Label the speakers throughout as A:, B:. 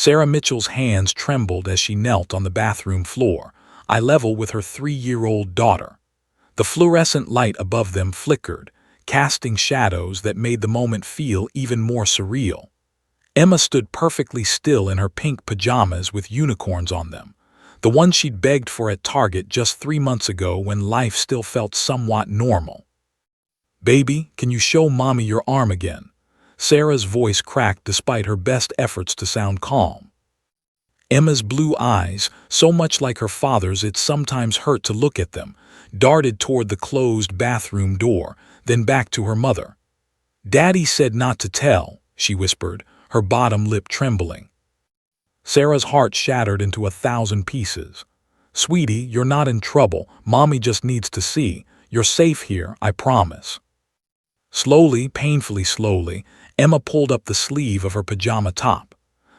A: Sarah Mitchell's hands trembled as she knelt on the bathroom floor, eye level with her 3-year-old daughter. The fluorescent light above them flickered, casting shadows that made the moment feel even more surreal. Emma stood perfectly still in her pink pajamas with unicorns on them, the ones she'd begged for at Target just 3 months ago when life still felt somewhat normal. "Baby, can you show Mommy your arm again?" Sarah's voice cracked despite her best efforts to sound calm. Emma's blue eyes, so much like her father's it sometimes hurt to look at them, darted toward the closed bathroom door, then back to her mother. "Daddy said not to tell," she whispered, her bottom lip trembling. Sarah's heart shattered into 1,000 pieces. "Sweetie, you're not in trouble. Mommy just needs to see. You're safe here, I promise." Slowly, painfully slowly, Emma pulled up the sleeve of her pajama top.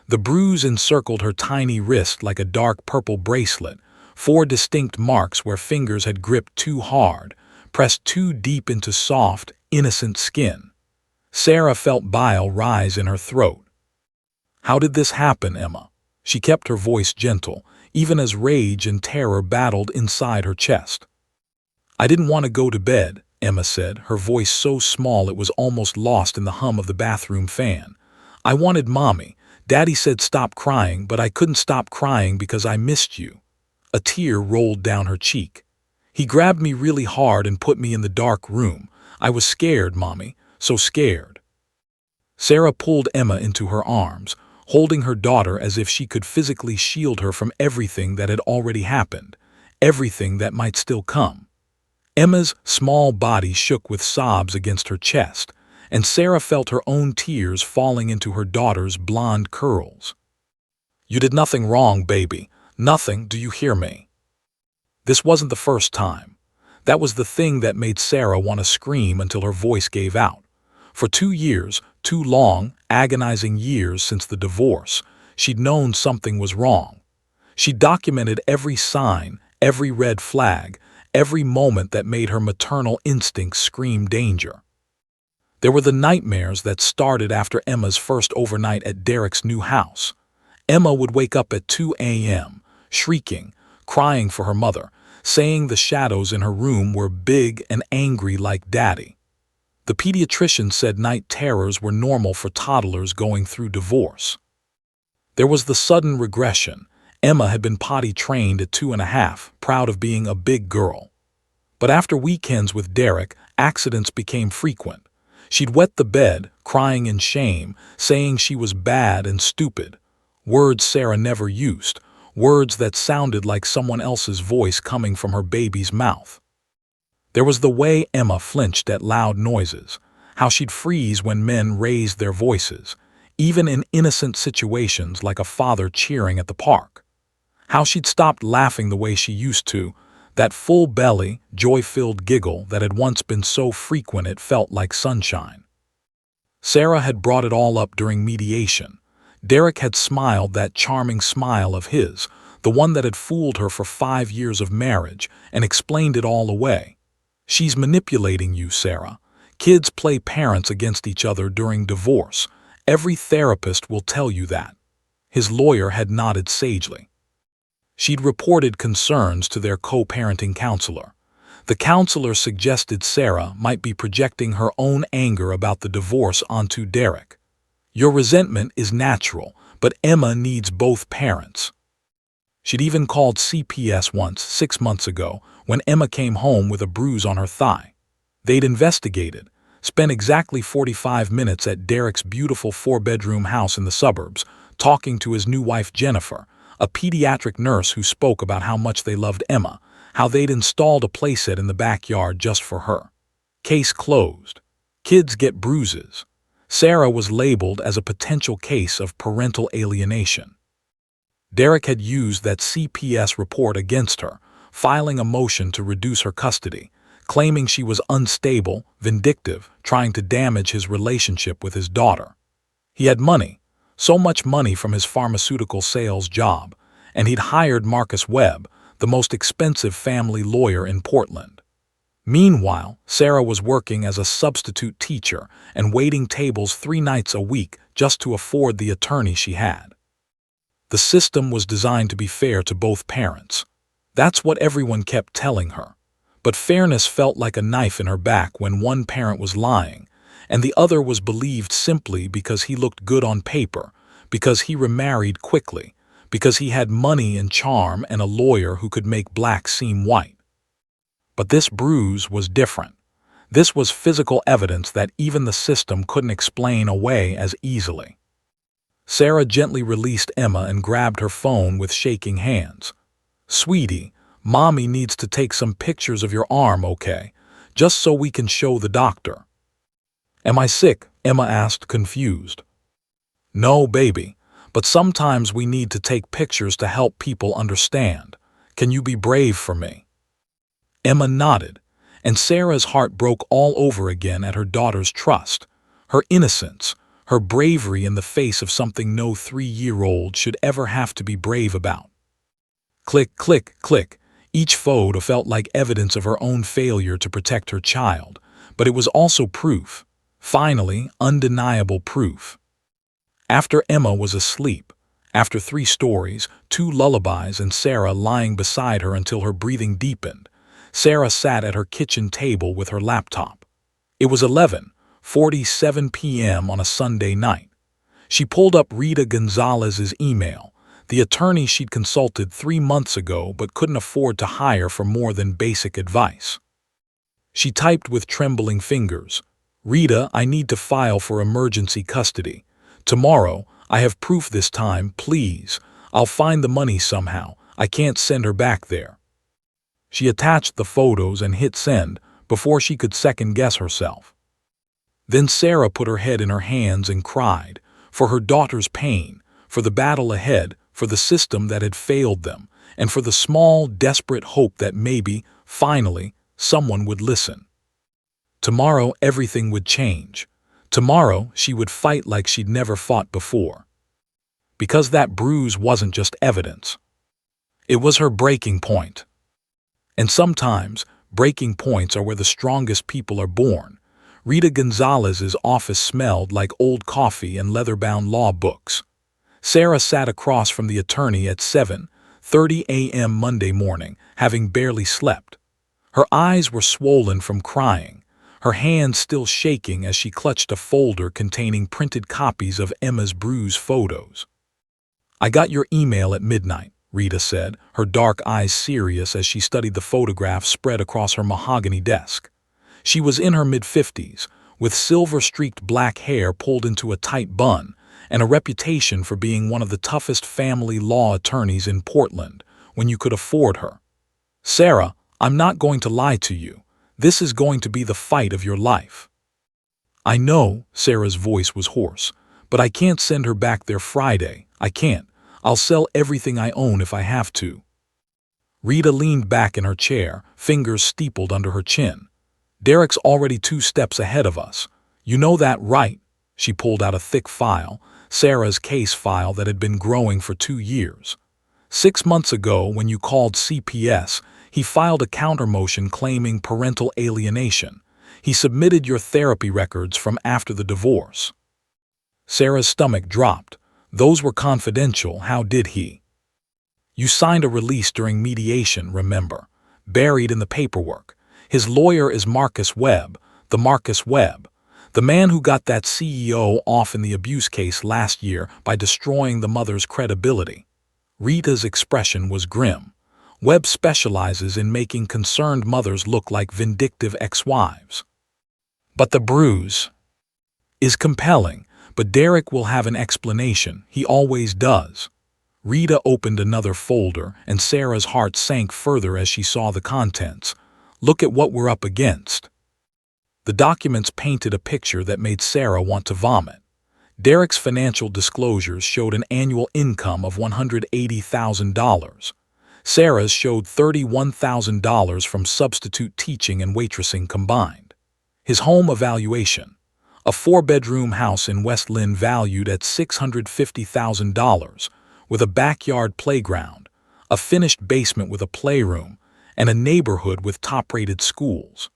A: The bruise encircled her tiny wrist like a dark purple bracelet, 4 distinct marks where fingers had gripped too hard, pressed too deep into soft, innocent skin. Sarah felt bile rise in her throat. "How did this happen, Emma?" She kept her voice gentle, even as rage and terror battled inside her chest. "I didn't want to go to bed," Emma said, her voice so small it was almost lost in the hum of the bathroom fan. "I wanted Mommy. Daddy said stop crying, but I couldn't stop crying because I missed you." A tear rolled down her cheek. "He grabbed me really hard and put me in the dark room. I was scared, Mommy, so scared." Sarah pulled Emma into her arms, holding her daughter as if she could physically shield her from everything that had already happened, everything that might still come. Emma's small body shook with sobs against her chest, and Sarah felt her own tears falling into her daughter's blonde curls. "You did nothing wrong, baby. Nothing, do you hear me?" This wasn't the first time. That was the thing that made Sarah want to scream until her voice gave out. For 2 years, 2 long, agonizing years since the divorce, she'd known something was wrong. She documented every sign, every red flag, every moment that made her maternal instincts scream danger. There were the nightmares that started after Emma's first overnight at Derek's new house. Emma would wake up at 2 a.m., shrieking, crying for her mother, saying the shadows in her room were big and angry like Daddy. The pediatrician said night terrors were normal for toddlers going through divorce. There was the sudden regression. Emma had been potty trained at 2.5, proud of being a big girl. But after weekends with Derek, accidents became frequent. She'd wet the bed, crying in shame, saying she was bad and stupid. Words Sarah never used, words that sounded like someone else's voice coming from her baby's mouth. There was the way Emma flinched at loud noises, how she'd freeze when men raised their voices, even in innocent situations like a father cheering at the park. How she'd stopped laughing the way she used to, that full belly, joy-filled giggle that had once been so frequent it felt like sunshine. Sarah had brought it all up during mediation. Derek had smiled that charming smile of his, the one that had fooled her for 5 years of marriage, and explained it all away. "She's manipulating you, Sarah. Kids play parents against each other during divorce. Every therapist will tell you that." His lawyer had nodded sagely. She'd reported concerns to their co-parenting counselor. The counselor suggested Sarah might be projecting her own anger about the divorce onto Derek. "Your resentment is natural, but Emma needs both parents." She'd even called CPS once, 6 months ago, when Emma came home with a bruise on her thigh. They'd investigated, spent exactly 45 minutes at Derek's beautiful 4-bedroom house in the suburbs, talking to his new wife Jennifer, a pediatric nurse who spoke about how much they loved Emma, how they'd installed a playset in the backyard just for her. Case closed. Kids get bruises. Sarah was labeled as a potential case of parental alienation. Derek had used that CPS report against her, filing a motion to reduce her custody, claiming she was unstable, vindictive, trying to damage his relationship with his daughter. He had money, so much money from his pharmaceutical sales job, and he'd hired Marcus Webb, the most expensive family lawyer in Portland. Meanwhile, Sarah was working as a substitute teacher and waiting tables 3 nights a week just to afford the attorney she had. The system was designed to be fair to both parents. That's what everyone kept telling her. But fairness felt like a knife in her back when one parent was lying, and the other was believed simply because he looked good on paper, because he remarried quickly, because he had money and charm and a lawyer who could make black seem white. But this bruise was different. This was physical evidence that even the system couldn't explain away as easily. Sarah gently released Emma and grabbed her phone with shaking hands. "Sweetie, Mommy needs to take some pictures of your arm, okay? Just so we can show the doctor." "Am I sick?" Emma asked, confused. "No, baby, but sometimes we need to take pictures to help people understand. Can you be brave for me?" Emma nodded, and Sarah's heart broke all over again at her daughter's trust, her innocence, her bravery in the face of something no 3-year-old should ever have to be brave about. Click, click, click. Each photo felt like evidence of her own failure to protect her child, but it was also proof. Finally, undeniable proof. After Emma was asleep, after 3 stories, 2 lullabies, and Sarah lying beside her until her breathing deepened, Sarah sat at her kitchen table with her laptop. It was 11:47 p.m. on a Sunday night. She pulled up Rita Gonzalez's email, the attorney she'd consulted 3 months ago but couldn't afford to hire for more than basic advice. She typed with trembling fingers, "Rita, I need to file for emergency custody. Tomorrow, I have proof this time, please. I'll find the money somehow. I can't send her back there." She attached the photos and hit send before she could second-guess herself. Then Sarah put her head in her hands and cried, for her daughter's pain, for the battle ahead, for the system that had failed them, and for the small, desperate hope that maybe, finally, someone would listen. Tomorrow everything would change. Tomorrow she would fight like she'd never fought before. Because that bruise wasn't just evidence. It was her breaking point. And sometimes, breaking points are where the strongest people are born. Rita Gonzalez's office smelled like old coffee and leather-bound law books. Sarah sat across from the attorney at 7:30 a.m. Monday morning, having barely slept. Her eyes were swollen from crying, her hands still shaking as she clutched a folder containing printed copies of Emma's bruise photos. "I got your email at midnight," Rita said, her dark eyes serious as she studied the photographs spread across her mahogany desk. She was in her mid-50s, with silver-streaked black hair pulled into a tight bun, and a reputation for being one of the toughest family law attorneys in Portland when you could afford her. "Sarah, I'm not going to lie to you. This is going to be the fight of your life." "I know," Sarah's voice was hoarse, "but I can't send her back there Friday. I can't. I'll sell everything I own if I have to." Rita leaned back in her chair, fingers steepled under her chin. "Derek's already 2 steps ahead of us. You know that, right?" She pulled out a thick file, Sarah's case file that had been growing for 2 years. "6 months ago, when you called CPS, he filed a countermotion claiming parental alienation. He submitted your therapy records from after the divorce." Sarah's stomach dropped. "Those were confidential. How did he?" "You signed a release during mediation, remember? Buried in the paperwork. His lawyer is Marcus Webb, the man who got that CEO off in the abuse case last year by destroying the mother's credibility." Rita's expression was grim. "Webb specializes in making concerned mothers look like vindictive ex-wives." "But the bruise is compelling, but Derek will have an explanation. He always does." Rita opened another folder, and Sarah's heart sank further as she saw the contents. "Look at what we're up against." The documents painted a picture that made Sarah want to vomit. Derek's financial disclosures showed an annual income of $180,000. Sarah's showed $31,000 from substitute teaching and waitressing combined. His home evaluation: a 4-bedroom house in West Lynn valued at $650,000, with a backyard playground, a finished basement with a playroom, and a neighborhood with top-rated schools.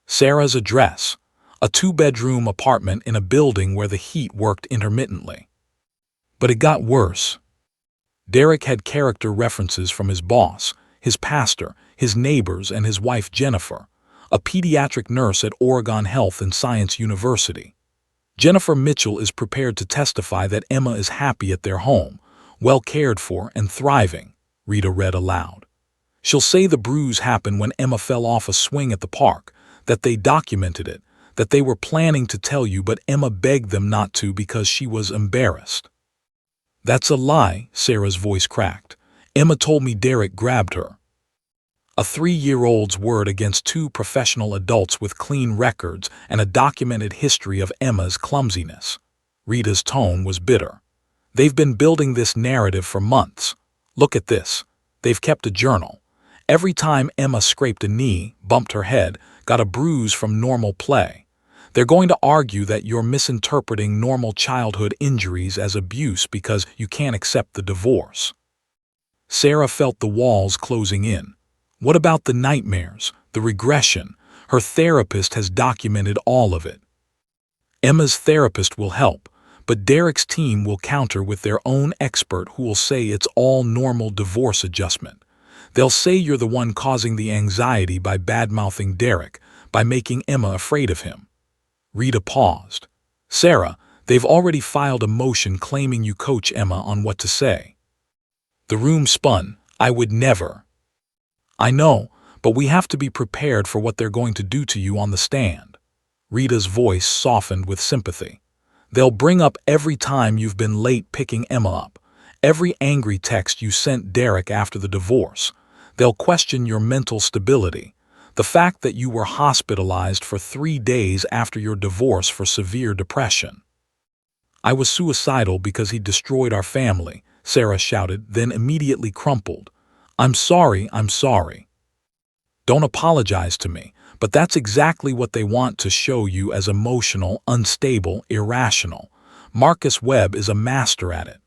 A: Sarah's address: a 2-bedroom apartment in a building where the heat worked intermittently. But it got worse. Derek had character references from his boss, his pastor, his neighbors, and his wife Jennifer, a pediatric nurse at Oregon Health and Science University. Jennifer Mitchell is prepared to testify that Emma is happy at their home, well cared for and thriving, Rita read aloud. She'll say the bruise happened when Emma fell off a swing at the park, that they documented it, that they were planning to tell you but Emma begged them not to because she was embarrassed. That's a lie, Sarah's voice cracked. Emma told me Derek grabbed her. A 3-year-old's word against 2 professional adults with clean records and a documented history of Emma's clumsiness. Rita's tone was bitter. They've been building this narrative for months. Look at this. They've kept a journal. Every time Emma scraped a knee, bumped her head, got a bruise from normal play. They're going to argue that you're misinterpreting normal childhood injuries as abuse because you can't accept the divorce. Sarah felt the walls closing in. What about the nightmares, the regression? Her therapist has documented all of it. Emma's therapist will help, but Derek's team will counter with their own expert who will say it's all normal divorce adjustment. They'll say you're the one causing the anxiety by bad-mouthing Derek, by making Emma afraid of him. Rita paused. Sarah, they've already filed a motion claiming you coach Emma on what to say. The room spun. I would never. I know, but we have to be prepared for what they're going to do to you on the stand. Rita's voice softened with sympathy. They'll bring up every time you've been late picking Emma up, every angry text you sent Derek after the divorce. They'll question your mental stability, the fact that you were hospitalized for 3 days after your divorce for severe depression. I was suicidal because he destroyed our family, Sarah shouted, then immediately crumpled. I'm sorry. Don't apologize to me, but that's exactly what they want to show you as emotional, unstable, irrational. Marcus Webb is a master at it.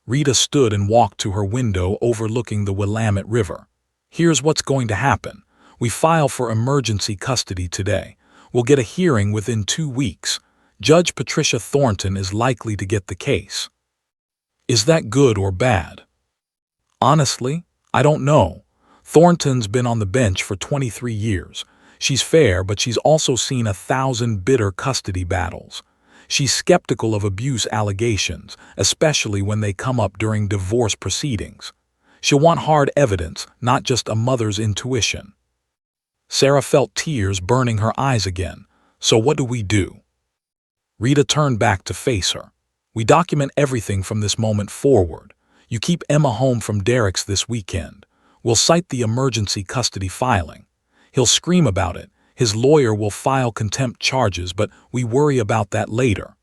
A: Rita stood and walked to her window overlooking the Willamette River. Here's what's going to happen. We file for emergency custody today. We'll get a hearing within 2 weeks. Judge Patricia Thornton is likely to get the case. Is that good or bad? Honestly, I don't know. Thornton's been on the bench for 23 years. She's fair, but she's also seen 1,000 bitter custody battles. She's skeptical of abuse allegations, especially when they come up during divorce proceedings. She'll want hard evidence, not just a mother's intuition. Sarah felt tears burning her eyes again. So what do we do? Rita turned back to face her. We document everything from this moment forward. You keep Emma home from Derek's this weekend. We'll cite the emergency custody filing. He'll scream about it. His lawyer will file contempt charges, but we worry about that later.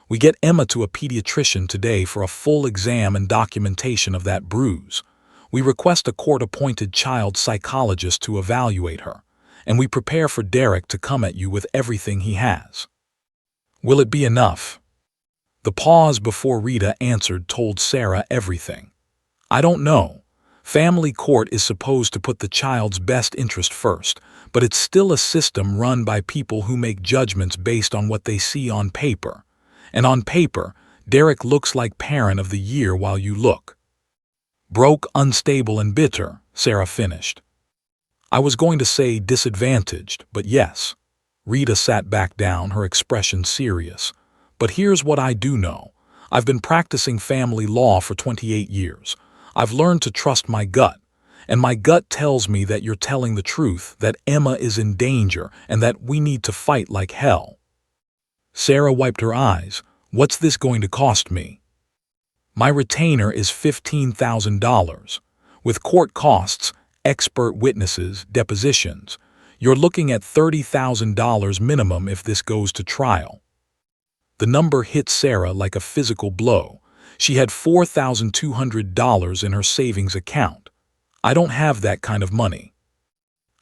A: We get Emma to a pediatrician today for a full exam and documentation of that bruise. We request a court-appointed child psychologist to evaluate her, and we prepare for Derek to come at you with everything he has. Will it be enough? The pause before Rita answered told Sarah everything. I don't know. Family court is supposed to put the child's best interest first, but it's still a system run by people who make judgments based on what they see on paper. And on paper, Derek looks like parent of the year while you look. Broke, unstable, and bitter, Sarah finished. I was going to say disadvantaged, but yes. Rita sat back down, her expression serious. But here's what I do know. I've been practicing family law for 28 years. I've learned to trust my gut. And my gut tells me that you're telling the truth, that Emma is in danger, and that we need to fight like hell. Sarah wiped her eyes. What's this going to cost me? My retainer is $15,000. With court costs, expert witnesses, depositions, you're looking at $30,000 minimum if this goes to trial. The number hit Sarah like a physical blow. She had $4,200 in her savings account. I don't have that kind of money.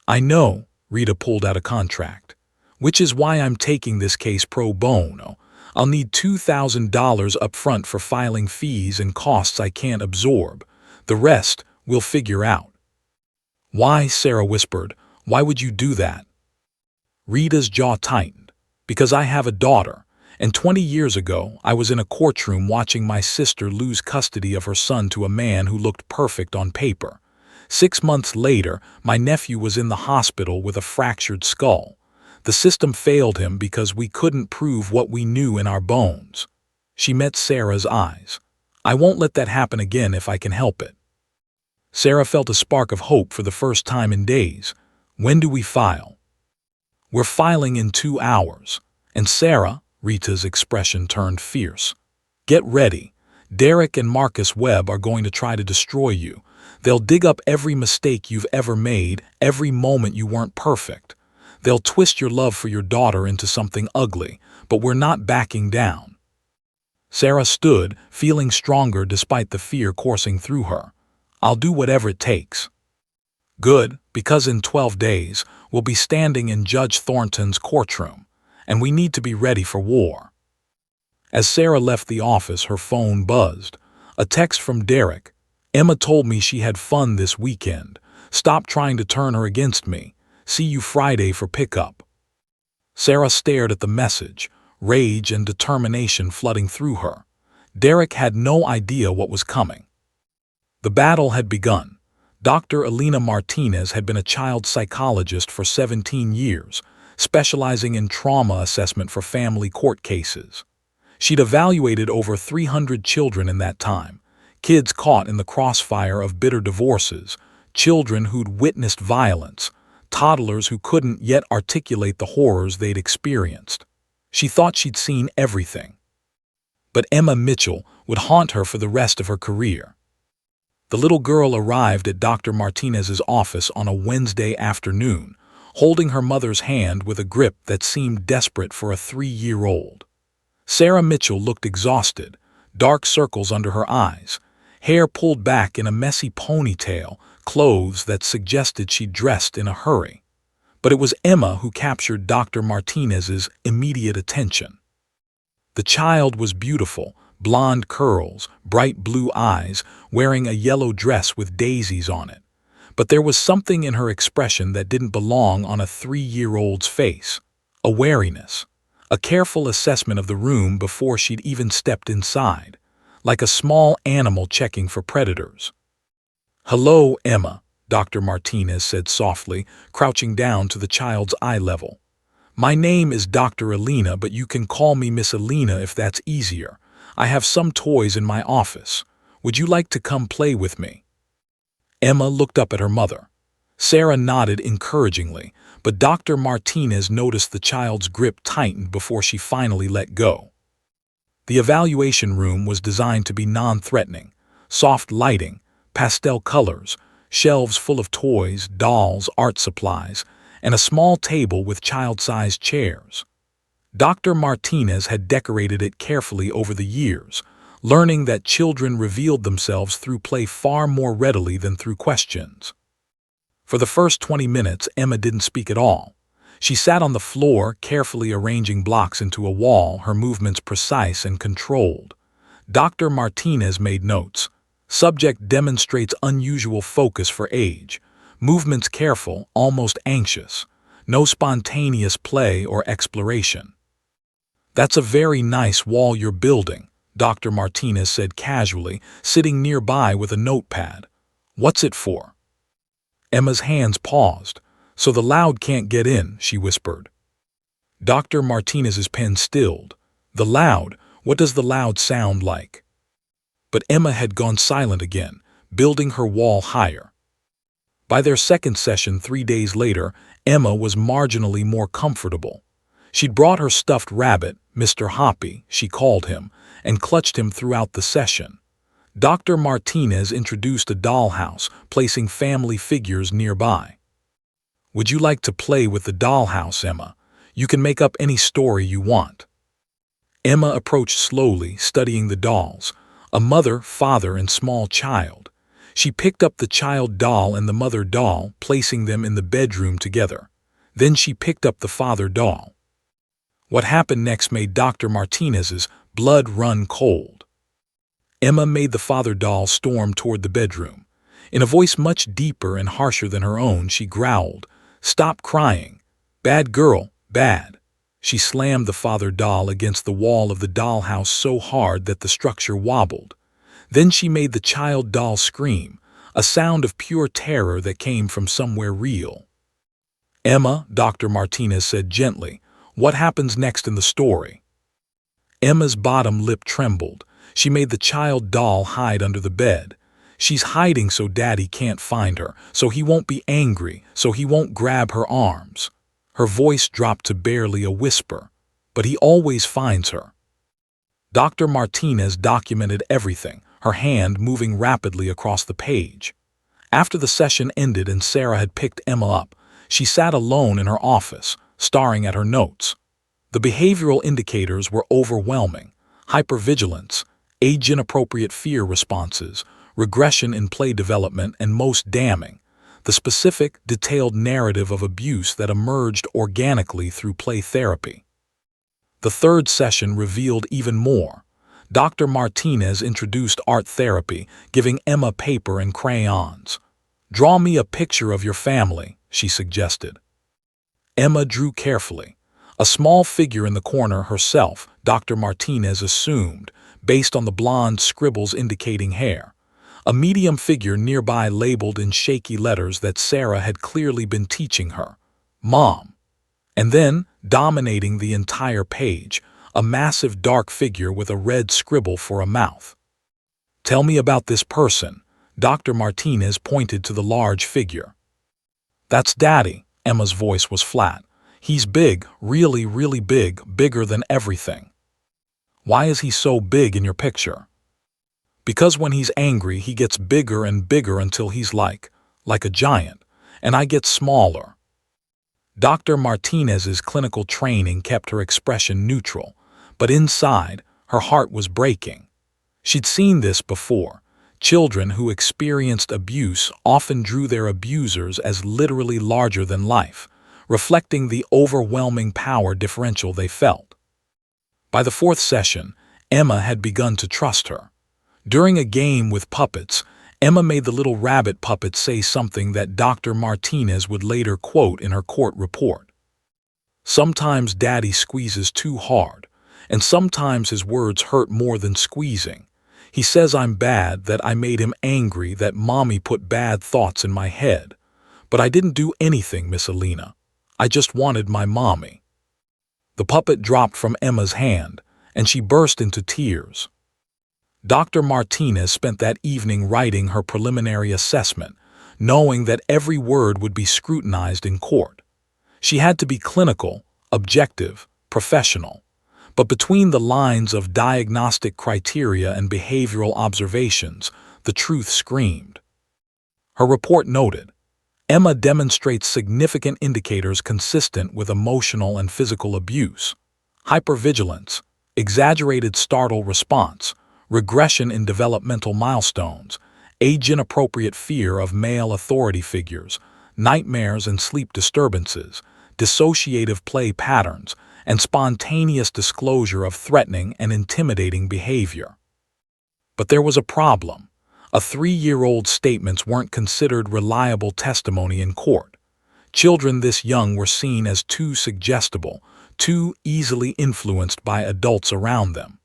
A: I know, Rita pulled out a contract, which is why I'm taking this case pro bono. I'll need $2,000 up front for filing fees and costs I can't absorb. The rest we'll figure out. Why, Sarah whispered, why would you do that? Rita's jaw tightened. Because I have a daughter, And 20 years ago, I was in a courtroom watching my sister lose custody of her son to a man who looked perfect on paper. 6 months later, my nephew was in the hospital with a fractured skull. The system failed him because we couldn't prove what we knew in our bones. She met Sarah's eyes. I won't let that happen again if I can help it. Sarah felt a spark of hope for the first time in days. When do we file? We're filing in 2 hours. And Sarah, Rita's expression turned fierce. Get ready. Derek and Marcus Webb are going to try to destroy you. They'll dig up every mistake you've ever made, every moment you weren't perfect. They'll twist your love for your daughter into something ugly, but we're not backing down. Sarah stood, feeling stronger despite the fear coursing through her. I'll do whatever it takes. Good, because in 12 days, we'll be standing in Judge Thornton's courtroom, and we need to be ready for war. As Sarah left the office, her phone buzzed. A text from Derek. Emma told me she had fun this weekend. Stop trying to turn her against me. See you Friday for pickup. Sarah stared at the message, rage and determination flooding through her. Derek had no idea what was coming. The battle had begun. Dr. Alina Martinez had been a child psychologist for 17 years, specializing in trauma assessment for family court cases. She'd evaluated over 300 children in that time, kids caught in the crossfire of bitter divorces, children who'd witnessed violence, toddlers who couldn't yet articulate the horrors they'd experienced. She thought she'd seen everything. But Emma Mitchell would haunt her for the rest of her career. The little girl arrived at Dr. Martinez's office on a Wednesday afternoon, holding her mother's hand with a grip that seemed desperate for a 3-year-old. Sarah Mitchell looked exhausted, dark circles under her eyes, hair pulled back in a messy ponytail, clothes that suggested she'd dressed in a hurry. But it was Emma who captured Dr. Martinez's immediate attention. The child was beautiful, blonde curls, bright blue eyes, wearing a yellow dress with daisies on it. But there was something in her expression that didn't belong on a 3-year-old's face. A wariness, a careful assessment of the room before she'd even stepped inside, like a small animal checking for predators. "Hello, Emma," Dr. Martinez said softly, crouching down to the child's eye level. "My name is Dr. Alina, but you can call me Miss Alina if that's easier. I have some toys in my office. Would you like to come play with me?" Emma looked up at her mother. Sarah nodded encouragingly, but Dr. Martinez noticed the child's grip tightened before she finally let go. The evaluation room was designed to be non-threatening. Soft lighting, pastel colors, shelves full of toys, dolls, art supplies, and a small table with child-sized chairs. Dr. Martinez had decorated it carefully over the years, learning that children revealed themselves through play far more readily than through questions. For the first 20 minutes, Emma didn't speak at all. She sat on the floor, carefully arranging blocks into a wall, her movements precise and controlled. Dr. Martinez made notes. Subject demonstrates unusual focus for age. Movements careful, almost anxious. No spontaneous play or exploration. "That's a very nice wall you're building," Dr. Martinez said casually, sitting nearby with a notepad. "What's it for?" Emma's hands paused. "So the loud can't get in," she whispered. Dr. Martinez's pen stilled. "The loud? What does the loud sound like?" But Emma had gone silent again, building her wall higher. By their second session 3 days later, Emma was marginally more comfortable. She'd brought her stuffed rabbit, Mr. Hoppy, she called him, and clutched him throughout the session. Dr. Martinez introduced a dollhouse, placing family figures nearby. "Would you like to play with the dollhouse, Emma? You can make up any story you want." Emma approached slowly, studying the dolls, a mother, father, and small child. She picked up the child doll and the mother doll, placing them in the bedroom together. Then she picked up the father doll. What happened next made Dr. Martinez's blood run cold. Emma made the father doll storm toward the bedroom. In a voice much deeper and harsher than her own, she growled, "Stop crying. Bad girl, bad." She slammed the father doll against the wall of the dollhouse so hard that the structure wobbled. Then she made the child doll scream, a sound of pure terror that came from somewhere real. "Emma," Dr. Martinez said gently, "what happens next in the story?" Emma's bottom lip trembled. She made the child doll hide under the bed. She's hiding so Daddy can't find her, so he won't be angry, so he won't grab her arms. Her voice dropped to barely a whisper. But he always finds her. Dr. Martinez documented everything, her hand moving rapidly across the page. After the session ended and Sarah had picked Emma up, she sat alone in her office, staring at her notes. The behavioral indicators were overwhelming: hypervigilance, age-inappropriate fear responses, regression in play development, and most damning, the specific, detailed narrative of abuse that emerged organically through play therapy. The third session revealed even more. Dr. Martinez introduced art therapy, giving Emma paper and crayons. "Draw me a picture of your family," she suggested. Emma drew carefully. A small figure in the corner, herself, Dr. Martinez assumed, based on the blonde scribbles indicating hair. A medium figure nearby labeled in shaky letters that Sarah had clearly been teaching her: Mom. And then, dominating the entire page, a massive dark figure with a red scribble for a mouth. "Tell me about this person." Dr. Martinez pointed to the large figure. "That's Daddy." Emma's voice was flat. "He's big, really, really big, bigger than everything." "Why is he so big in your picture?" "Because when he's angry, he gets bigger and bigger until he's like a giant, and I get smaller." Dr. Martinez's clinical training kept her expression neutral, but inside, her heart was breaking. She'd seen this before. Children who experienced abuse often drew their abusers as literally larger than life, reflecting the overwhelming power differential they felt. By the fourth session, Emma had begun to trust her. During a game with puppets, Emma made the little rabbit puppet say something that Dr. Martinez would later quote in her court report. "Sometimes Daddy squeezes too hard, and sometimes his words hurt more than squeezing. He says I'm bad, that I made him angry, that Mommy put bad thoughts in my head. But I didn't do anything, Miss Alina. I just wanted my Mommy." The puppet dropped from Emma's hand, and she burst into tears. Dr. Martinez spent that evening writing her preliminary assessment, knowing that every word would be scrutinized in court. She had to be clinical, objective, professional. But between the lines of diagnostic criteria and behavioral observations, the truth screamed. Her report noted, Emma demonstrates significant indicators consistent with emotional and physical abuse: hypervigilance, exaggerated startle response, regression in developmental milestones, age-inappropriate fear of male authority figures, nightmares and sleep disturbances, dissociative play patterns, and spontaneous disclosure of threatening and intimidating behavior. But there was a problem. A 3-year-old's statements weren't considered reliable testimony in court. Children this young were seen as too suggestible, too easily influenced by adults around them.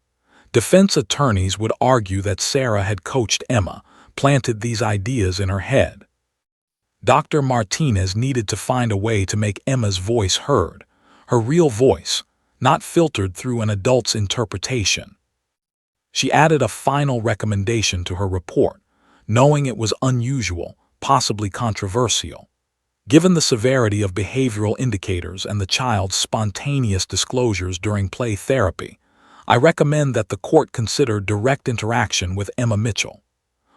A: Defense attorneys would argue that Sarah had coached Emma, planted these ideas in her head. Dr. Martinez needed to find a way to make Emma's voice heard, her real voice, not filtered through an adult's interpretation. She added a final recommendation to her report, knowing it was unusual, possibly controversial. Given the severity of behavioral indicators and the child's spontaneous disclosures during play therapy, I recommend that the court consider direct interaction with Emma Mitchell.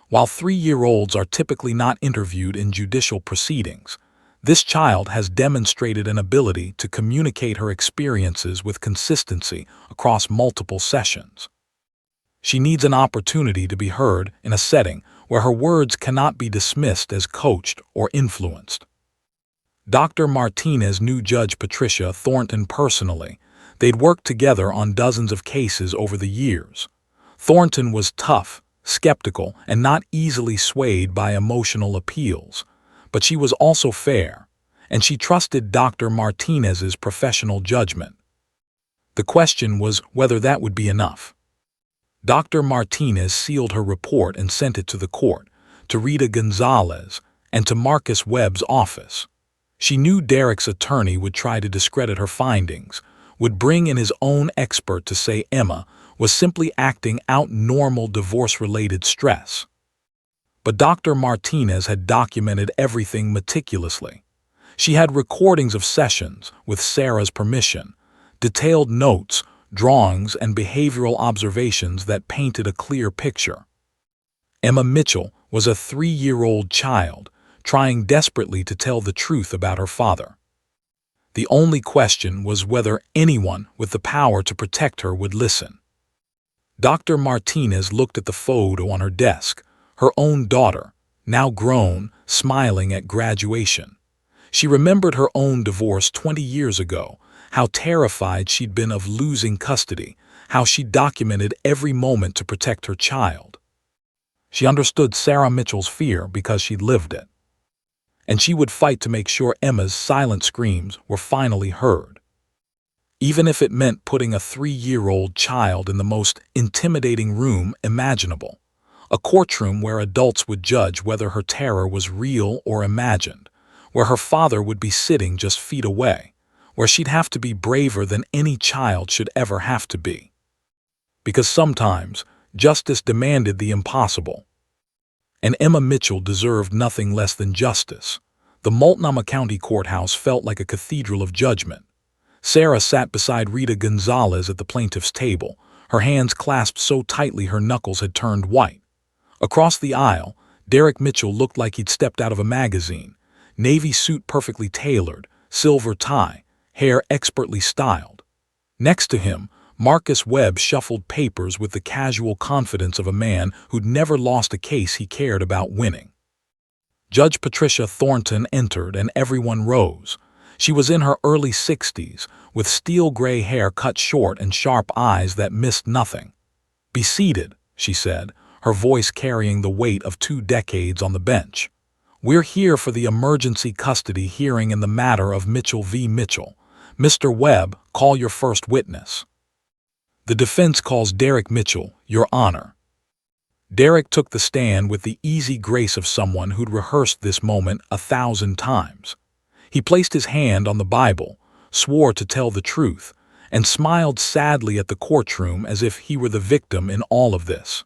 A: While 3-year-olds are typically not interviewed in judicial proceedings, this child has demonstrated an ability to communicate her experiences with consistency across multiple sessions. She needs an opportunity to be heard in a setting where her words cannot be dismissed as coached or influenced. Dr. Martinez knew Judge Patricia Thornton personally. They'd worked together on dozens of cases over the years. Thornton was tough, skeptical, and not easily swayed by emotional appeals. But she was also fair, and she trusted Dr. Martinez's professional judgment. The question was whether that would be enough. Dr. Martinez sealed her report and sent it to the court, to Rita Gonzalez, and to Marcus Webb's office. She knew Derek's attorney would try to discredit her findings, would bring in his own expert to say Emma was simply acting out normal divorce-related stress. But Dr. Martinez had documented everything meticulously. She had recordings of sessions, with Sarah's permission, detailed notes, drawings, and behavioral observations that painted a clear picture. Emma Mitchell was a 3-year-old child, trying desperately to tell the truth about her father. The only question was whether anyone with the power to protect her would listen. Dr. Martinez looked at the photo on her desk, her own daughter, now grown, smiling at graduation. She remembered her own divorce 20 years ago, how terrified she'd been of losing custody, how she documented every moment to protect her child. She understood Sarah Mitchell's fear because she'd lived it. And she would fight to make sure Emma's silent screams were finally heard. Even if it meant putting a 3-year-old child in the most intimidating room imaginable, a courtroom where adults would judge whether her terror was real or imagined, where her father would be sitting just feet away, where she'd have to be braver than any child should ever have to be. Because sometimes, justice demanded the impossible. And Emma Mitchell deserved nothing less than justice. The Multnomah County Courthouse felt like a cathedral of judgment. Sarah sat beside Rita Gonzalez at the plaintiff's table, her hands clasped so tightly her knuckles had turned white. Across the aisle, Derek Mitchell looked like he'd stepped out of a magazine, navy suit perfectly tailored, silver tie, hair expertly styled. Next to him, Marcus Webb shuffled papers with the casual confidence of a man who'd never lost a case he cared about winning. Judge Patricia Thornton entered and everyone rose. She was in her early 60s, with steel-gray hair cut short and sharp eyes that missed nothing. "Be seated," she said, her voice carrying the weight of 2 decades on the bench. "We're here for the emergency custody hearing in the matter of Mitchell v. Mitchell. Mr. Webb, call your first witness." "The defense calls Derek Mitchell, Your Honor." Derek took the stand with the easy grace of someone who'd rehearsed this moment 1,000 times. He placed his hand on the Bible, swore to tell the truth, and smiled sadly at the courtroom as if he were the victim in all of this.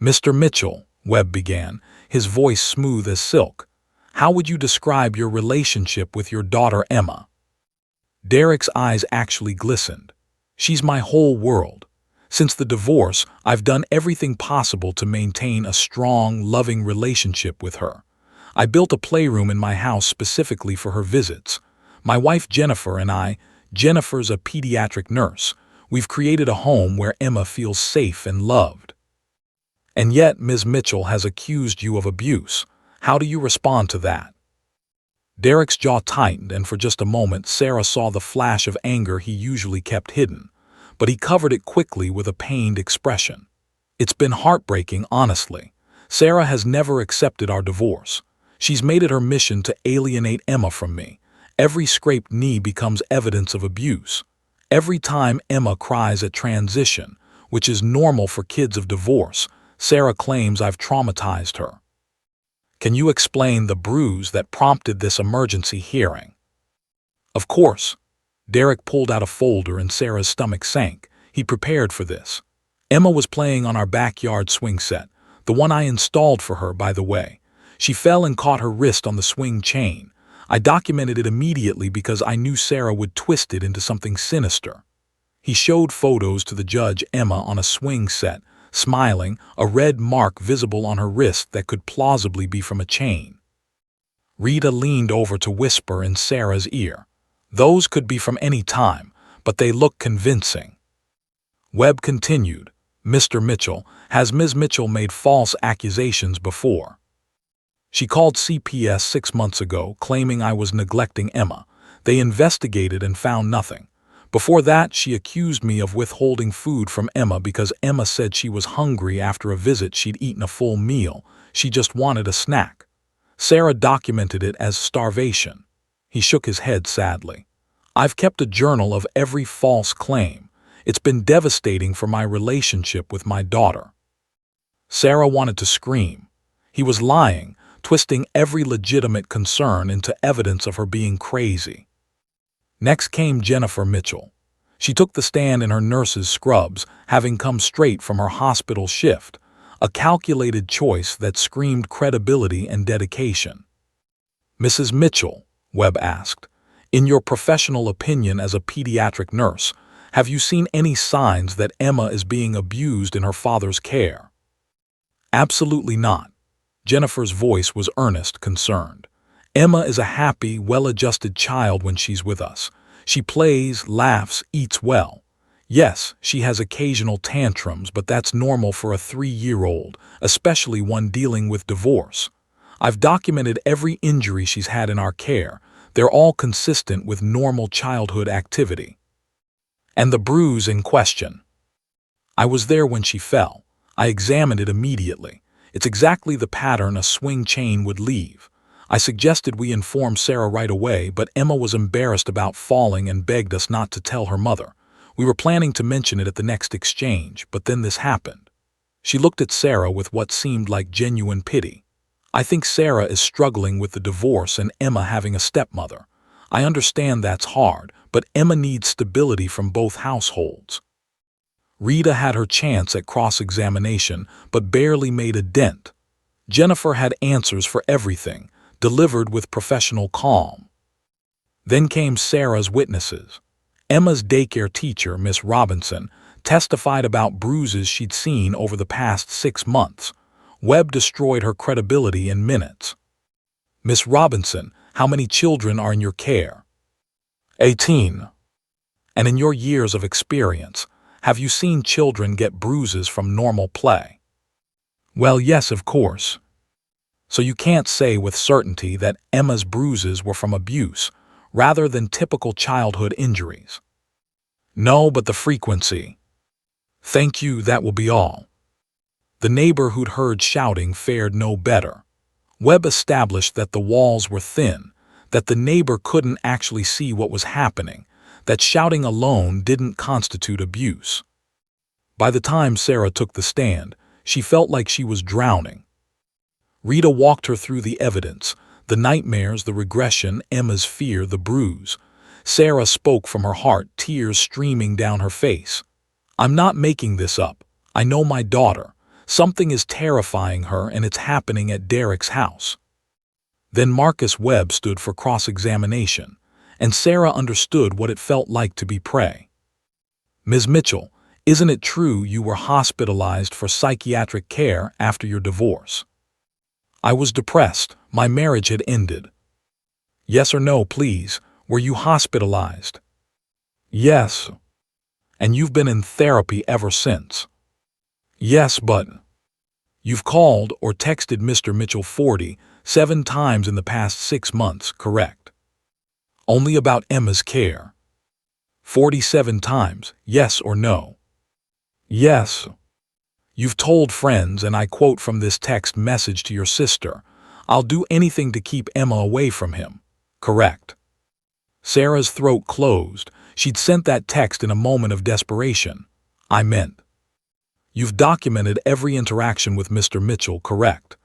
A: "Mr. Mitchell," Webb began, his voice smooth as silk, "how would you describe your relationship with your daughter Emma?" Derek's eyes actually glistened. "She's my whole world. Since the divorce, I've done everything possible to maintain a strong, loving relationship with her. I built a playroom in my house specifically for her visits. My wife Jennifer and I, Jennifer's a pediatric nurse, we've created a home where Emma feels safe and loved. And yet Ms. Mitchell has accused you of abuse. How do you respond to that?" Derek's jaw tightened, and for just a moment Sarah saw the flash of anger he usually kept hidden, but he covered it quickly with a pained expression. "It's been heartbreaking, honestly. Sarah has never accepted our divorce. She's made it her mission to alienate Emma from me. Every scraped knee becomes evidence of abuse. Every time Emma cries at transition, which is normal for kids of divorce, Sarah claims I've traumatized her. Can you explain the bruise that prompted this emergency hearing?" "Of course." Derek pulled out a folder and Sarah's stomach sank. He prepared for this. "Emma was playing on our backyard swing set, the one I installed for her, by the way. She fell and caught her wrist on the swing chain. I documented it immediately because I knew Sarah would twist it into something sinister." He showed photos to the judge. Emma on a swing set, smiling, a red mark visible on her wrist that could plausibly be from a chain. Rita leaned over to whisper in Sarah's ear, "Those could be from any time, but they look convincing." Webb continued, "Mr. Mitchell, has Ms. Mitchell made false accusations before?" "She called CPS 6 months ago, claiming I was neglecting Emma. They investigated and found nothing. Before that, she accused me of withholding food from Emma because Emma said she was hungry after a visit. She'd eaten a full meal. She just wanted a snack. Sarah documented it as starvation." He shook his head sadly. I've kept a journal of every false claim. It's been devastating for my relationship with my daughter." Sarah wanted to scream. He was lying, twisting every legitimate concern into evidence of her being crazy. Next came Jennifer Mitchell. She took the stand in her nurse's scrubs, having come straight from her hospital shift, a calculated choice that screamed credibility and dedication. "Mrs. Mitchell," Webb asked, "in your professional opinion as a pediatric nurse, have you seen any signs that Emma is being abused in her father's care?" "Absolutely not." Jennifer's voice was earnest, concerned. "Emma is a happy, well-adjusted child when she's with us. She plays, laughs, eats well. Yes, she has occasional tantrums, but that's normal for a 3-year-old, especially one dealing with divorce. I've documented every injury she's had in our care. They're all consistent with normal childhood activity." "And the bruise in question?" "I was there when she fell. I examined it immediately. It's exactly the pattern a swing chain would leave. I suggested we inform Sarah right away, but Emma was embarrassed about falling and begged us not to tell her mother. We were planning to mention it at the next exchange, but then this happened." She looked at Sarah with what seemed like genuine pity. "I think Sarah is struggling with the divorce and Emma having a stepmother. I understand that's hard, but Emma needs stability from both households." Rita had her chance at cross-examination, but barely made a dent. Jennifer had answers for everything, delivered with professional calm. Then came Sarah's witnesses. Emma's daycare teacher, Miss Robinson, testified about bruises she'd seen over the past 6 months. Webb destroyed her credibility in minutes. "Miss Robinson, how many children are in your care?" 18. "And in your years of experience, have you seen children get bruises from normal play?" "Well, yes, of course." "So you can't say with certainty that Emma's bruises were from abuse, rather than typical childhood injuries?" "No, but the frequency." "Thank you, that will be all." The neighbor who'd heard shouting fared no better. Webb established that the walls were thin, that the neighbor couldn't actually see what was happening, that shouting alone didn't constitute abuse. By the time Sarah took the stand, she felt like she was drowning. Rita walked her through the evidence, the nightmares, the regression, Emma's fear, the bruise. Sarah spoke from her heart, tears streaming down her face. "I'm not making this up. I know my daughter. Something is terrifying her, and it's happening at Derek's house." Then Marcus Webb stood for cross-examination, and Sarah understood what it felt like to be prey. "Ms. Mitchell, isn't it true you were hospitalized for psychiatric care after your divorce?" "I was depressed. My marriage had ended." "Yes or no, please. Were you hospitalized?" "Yes." "And you've been in therapy ever since?" "Yes, but..." "You've called or texted Mr. Mitchell 47 times in the past 6 months, correct?" "Only about Emma's care." 47 times, yes or no?" "Yes." "You've told friends, and I quote from this text message to your sister, 'I'll do anything to keep Emma away from him,' correct?" Sarah's throat closed. She'd sent that text in a moment of desperation. "I meant..." "You've documented every interaction with Mr. Mitchell, correct?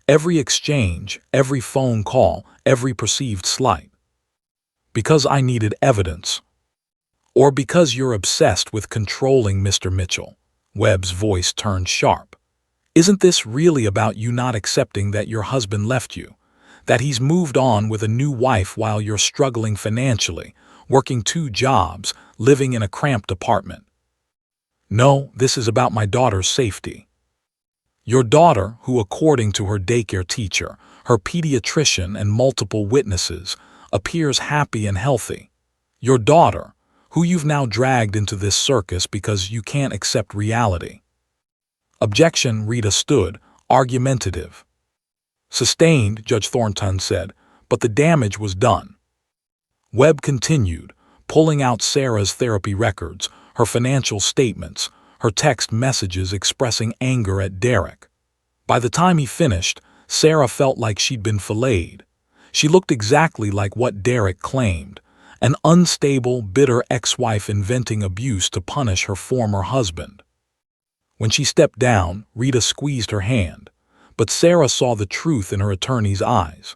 A: Every exchange, every phone call, every perceived slight?" "Because I needed evidence." "Or because you're obsessed with controlling Mr. Mitchell?" Webb's voice turned sharp. "Isn't this really about you not accepting that your husband left you? That he's moved on with a new wife while you're struggling financially, working 2 jobs, living in a cramped apartment?" "No, this is about my daughter's safety." "Your daughter, who according to her daycare teacher, her pediatrician and multiple witnesses, appears happy and healthy. Your daughter, who you've now dragged into this circus because you can't accept reality." "Objection," Rita stood, argumentative. "Sustained," Judge Thornton said, "but the damage was done." Webb continued, pulling out Sarah's therapy records, her financial statements, her text messages expressing anger at Derek. By the time he finished, Sarah felt like she'd been filleted. She looked exactly like what Derek claimed, an unstable, bitter ex-wife inventing abuse to punish her former husband. When she stepped down, Rita squeezed her hand, but Sarah saw the truth in her attorney's eyes.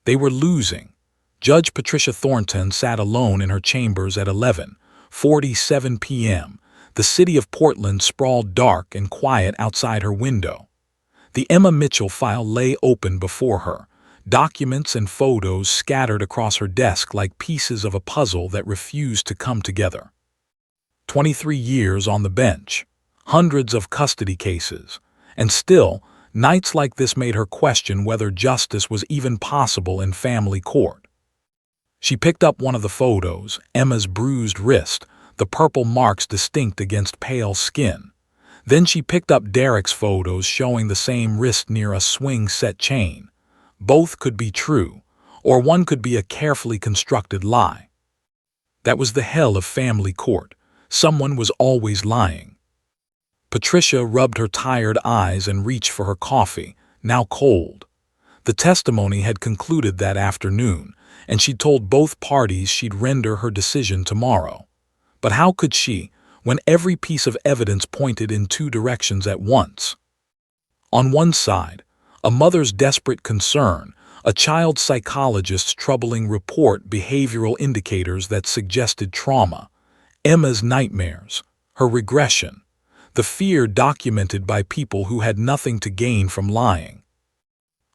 A: They were losing. Judge Patricia Thornton sat alone in her chambers at 11:47 p.m. The city of Portland sprawled dark and quiet outside her window. The Emma Mitchell file lay open before her, documents and photos scattered across her desk like pieces of a puzzle that refused to come together. 23 years on the bench, hundreds of custody cases, and still, nights like this made her question whether justice was even possible in family court. She picked up one of the photos, Emma's bruised wrist, the purple marks distinct against pale skin. Then she picked up Derek's photos showing the same wrist near a swing-set chain. Both could be true, or one could be a carefully constructed lie. That was the hell of family court. Someone was always lying. Patricia rubbed her tired eyes and reached for her coffee, now cold. The testimony had concluded that afternoon, and she'd told both parties she'd render her decision tomorrow. But how could she, when every piece of evidence pointed in two directions at once? On one side, a mother's desperate concern, a child psychologist's troubling report, behavioral indicators that suggested trauma, Emma's nightmares, her regression, the fear documented by people who had nothing to gain from lying.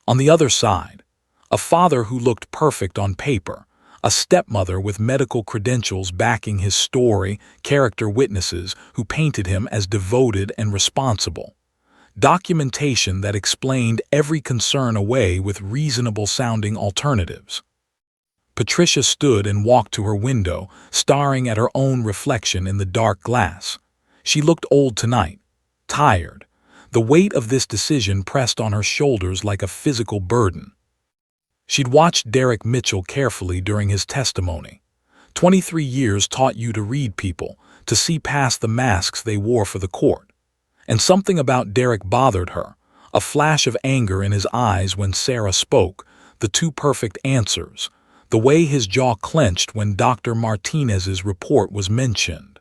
A: On the other side, a father who looked perfect on paper, a stepmother with medical credentials backing his story, character witnesses who painted him as devoted and responsible, documentation that explained every concern away with reasonable-sounding alternatives. Patricia stood and walked to her window, staring at her own reflection in the dark glass. She looked old tonight, tired. The weight of this decision pressed on her shoulders like a physical burden. She'd watched Derek Mitchell carefully during his testimony. 23 years taught you to read people, to see past the masks they wore for the court. And something about Derek bothered her, a flash of anger in his eyes when Sarah spoke, the two perfect answers, the way his jaw clenched when Dr. Martinez's report was mentioned.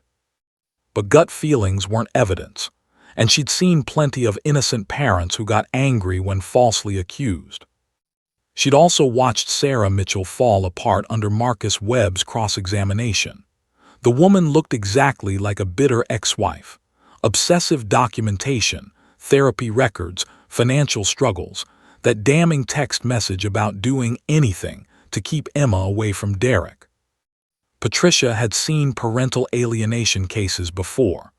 A: But gut feelings weren't evidence, and she'd seen plenty of innocent parents who got angry when falsely accused. She'd also watched Sarah Mitchell fall apart under Marcus Webb's cross-examination. The woman looked exactly like a bitter ex-wife. Obsessive documentation, therapy records, financial struggles, that damning text message about doing anything to keep Emma away from Derek. Patricia had seen parental alienation cases before.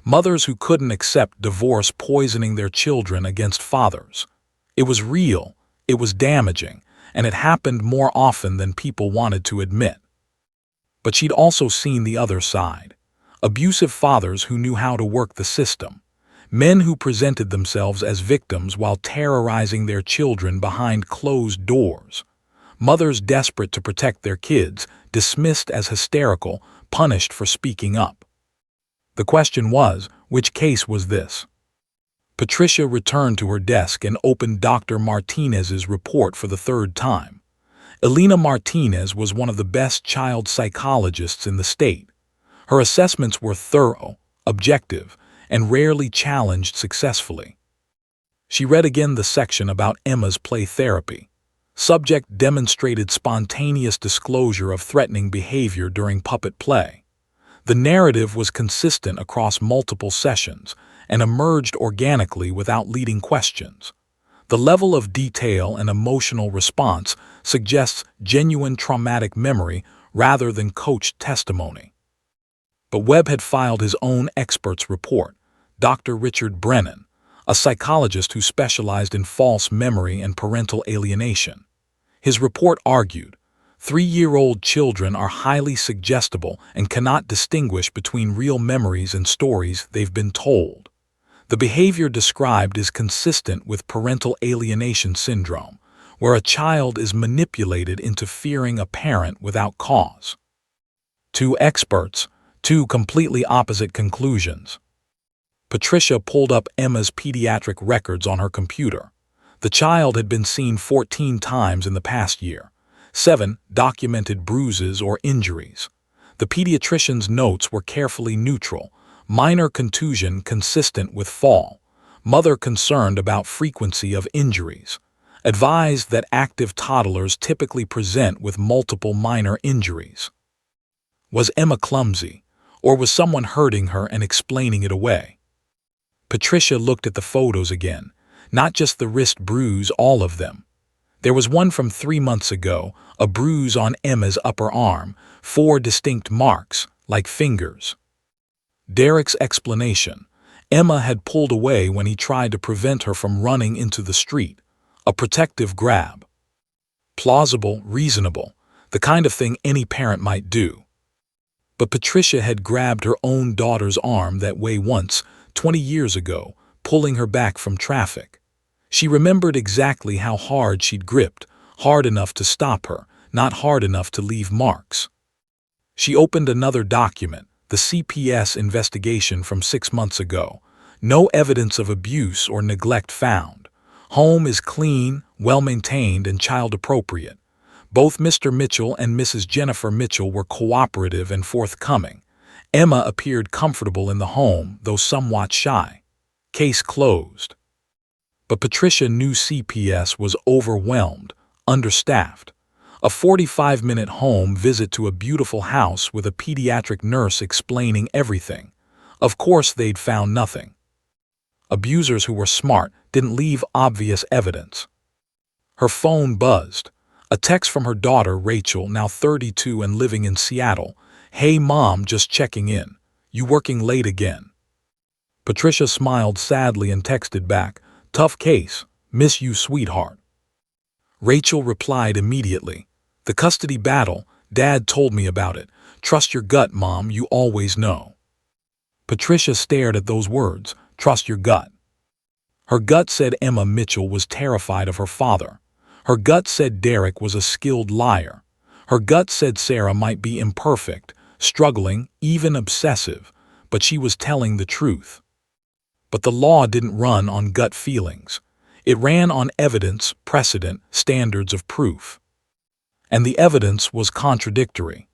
A: Mothers who couldn't accept divorce poisoning their children against fathers. It was real. It was damaging, and it happened more often than people wanted to admit. But she'd also seen the other side. Abusive fathers who knew how to work the system. Men who presented themselves as victims while terrorizing their children behind closed doors. Mothers desperate to protect their kids, dismissed as hysterical, punished for speaking up. The question was, which case was this? Patricia returned to her desk and opened Dr. Martinez's report for the third time. Elena Martinez was one of the best child psychologists in the state. Her assessments were thorough, objective, and rarely challenged successfully. She read again the section about Emma's play therapy. Subject demonstrated spontaneous disclosure of threatening behavior during puppet play. The narrative was consistent across multiple sessions and emerged organically without leading questions. The level of detail and emotional response suggests genuine traumatic memory rather than coached testimony. But Webb had filed his own expert's report, Dr. Richard Brennan, a psychologist who specialized in false memory and parental alienation. His report argued, 3-year-old children are highly suggestible and cannot distinguish between real memories and stories they've been told. The behavior described is consistent with parental alienation syndrome, where a child is manipulated into fearing a parent without cause. Two experts, two completely opposite conclusions. Patricia pulled up Emma's pediatric records on her computer. The child had been seen 14 times in the past year. 7. Documented bruises or injuries. The pediatrician's notes were carefully neutral. Minor contusion consistent with fall. Mother concerned about frequency of injuries. Advised that active toddlers typically present with multiple minor injuries. Was Emma clumsy, or was someone hurting her and explaining it away? Patricia looked at the photos again, not just the wrist bruise, all of them. There was one from 3 months ago, a bruise on Emma's upper arm, 4 distinct marks, like fingers. Derek's explanation: Emma had pulled away when he tried to prevent her from running into the street. A protective grab. Plausible, reasonable, the kind of thing any parent might do. But Patricia had grabbed her own daughter's arm that way once, 20 years ago, pulling her back from traffic. She remembered exactly how hard she'd gripped, hard enough to stop her, not hard enough to leave marks. She opened another document, the CPS investigation from 6 months ago. No evidence of abuse or neglect found. Home is clean, well-maintained, and child-appropriate. Both Mr. Mitchell and Mrs. Jennifer Mitchell were cooperative and forthcoming. Emma appeared comfortable in the home, though somewhat shy. Case closed. But Patricia knew CPS was overwhelmed, understaffed. A 45-minute home visit to a beautiful house with a pediatric nurse explaining everything. Of course they'd found nothing. Abusers who were smart didn't leave obvious evidence. Her phone buzzed. A text from her daughter, Rachel, now 32 and living in Seattle. "Hey Mom, just checking in. You working late again?" Patricia smiled sadly and texted back, "Tough case. Miss you, sweetheart." Rachel replied immediately, "The custody battle, Dad told me about it. Trust your gut, Mom, you always know." Patricia stared at those words, trust your gut. Her gut said Emma Mitchell was terrified of her father. Her gut said Derek was a skilled liar. Her gut said Sarah might be imperfect, struggling, even obsessive, but she was telling the truth. But the law didn't run on gut feelings. It ran on evidence, precedent, standards of proof. And the evidence was contradictory.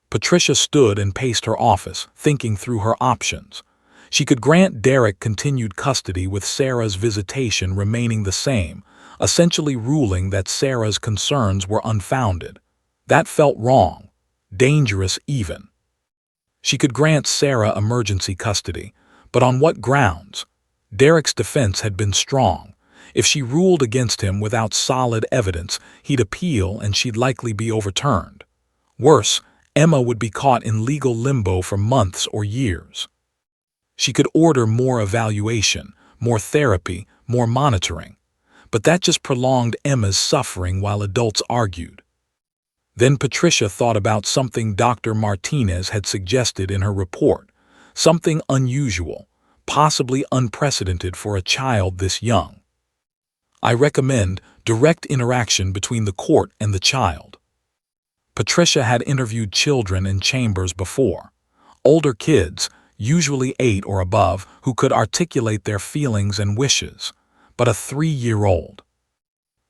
A: Patricia stood and paced her office, thinking through her options. She could grant Derek continued custody with Sarah's visitation remaining the same, essentially ruling that Sarah's concerns were unfounded. That felt wrong, dangerous even. She could grant Sarah emergency custody, but on what grounds? Derek's defense had been strong. If she ruled against him without solid evidence, he'd appeal and she'd likely be overturned. Worse, Emma would be caught in legal limbo for months or years. She could order more evaluation, more therapy, more monitoring, but that just prolonged Emma's suffering while adults argued. Then Patricia thought about something Dr. Martinez had suggested in her report, something unusual, possibly unprecedented for a child this young. "I recommend direct interaction between the court and the child." Patricia had interviewed children in chambers before. Older kids, usually 8 or above, who could articulate their feelings and wishes, but a 3-year-old.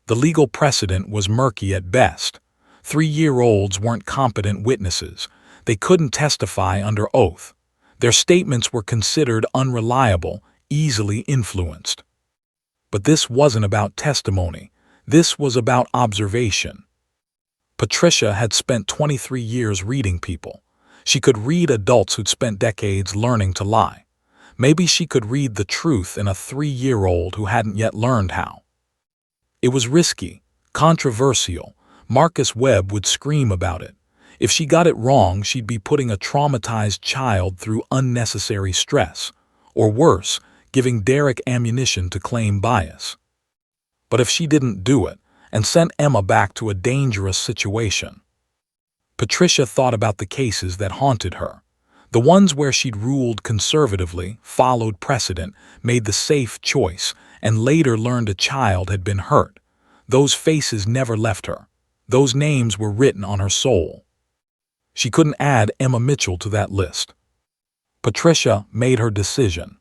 A: The legal precedent was murky at best. 3-year-olds weren't competent witnesses. They couldn't testify under oath. Their statements were considered unreliable, easily influenced. But this wasn't about testimony. This was about observation. Patricia had spent 23 years reading people. She could read adults who'd spent decades learning to lie. Maybe she could read the truth in a 3-year-old who hadn't yet learned how. It was risky, controversial. Marcus Webb would scream about it. If she got it wrong, she'd be putting a traumatized child through unnecessary stress, or worse, giving Derek ammunition to claim bias. But if she didn't do it, and sent Emma back to a dangerous situation. Patricia thought about the cases that haunted her. The ones where she'd ruled conservatively, followed precedent, made the safe choice, and later learned a child had been hurt. Those faces never left her. Those names were written on her soul. She couldn't add Emma Mitchell to that list. Patricia made her decision.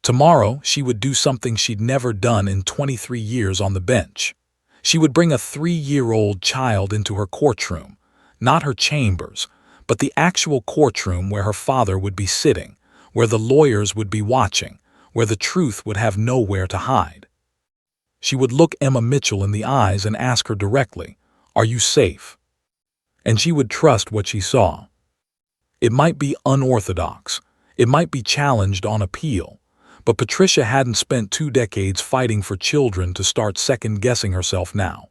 A: Tomorrow, she would do something she'd never done in 23 years on the bench. She would bring a 3-year-old child into her courtroom, not her chambers, but the actual courtroom where her father would be sitting, where the lawyers would be watching, where the truth would have nowhere to hide. She would look Emma Mitchell in the eyes and ask her directly, "Are you safe?" And she would trust what she saw. It might be unorthodox, it might be challenged on appeal, but Patricia hadn't spent 2 decades fighting for children to start second-guessing herself now.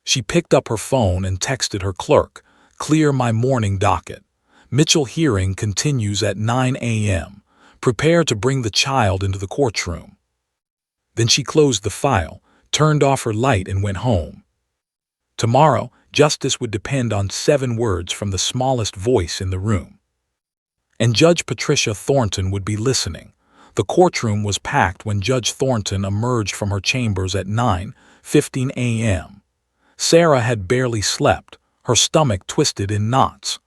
A: She picked up her phone and texted her clerk, "Clear my morning docket. Mitchell hearing continues at 9 a.m. Prepare to bring the child into the courtroom." Then she closed the file, turned off her light and went home. Tomorrow, justice would depend on 7 words from the smallest voice in the room. And Judge Patricia Thornton would be listening. The courtroom was packed when Judge Thornton emerged from her chambers at 9:15 a.m. Sarah had barely slept, her stomach twisted in knots.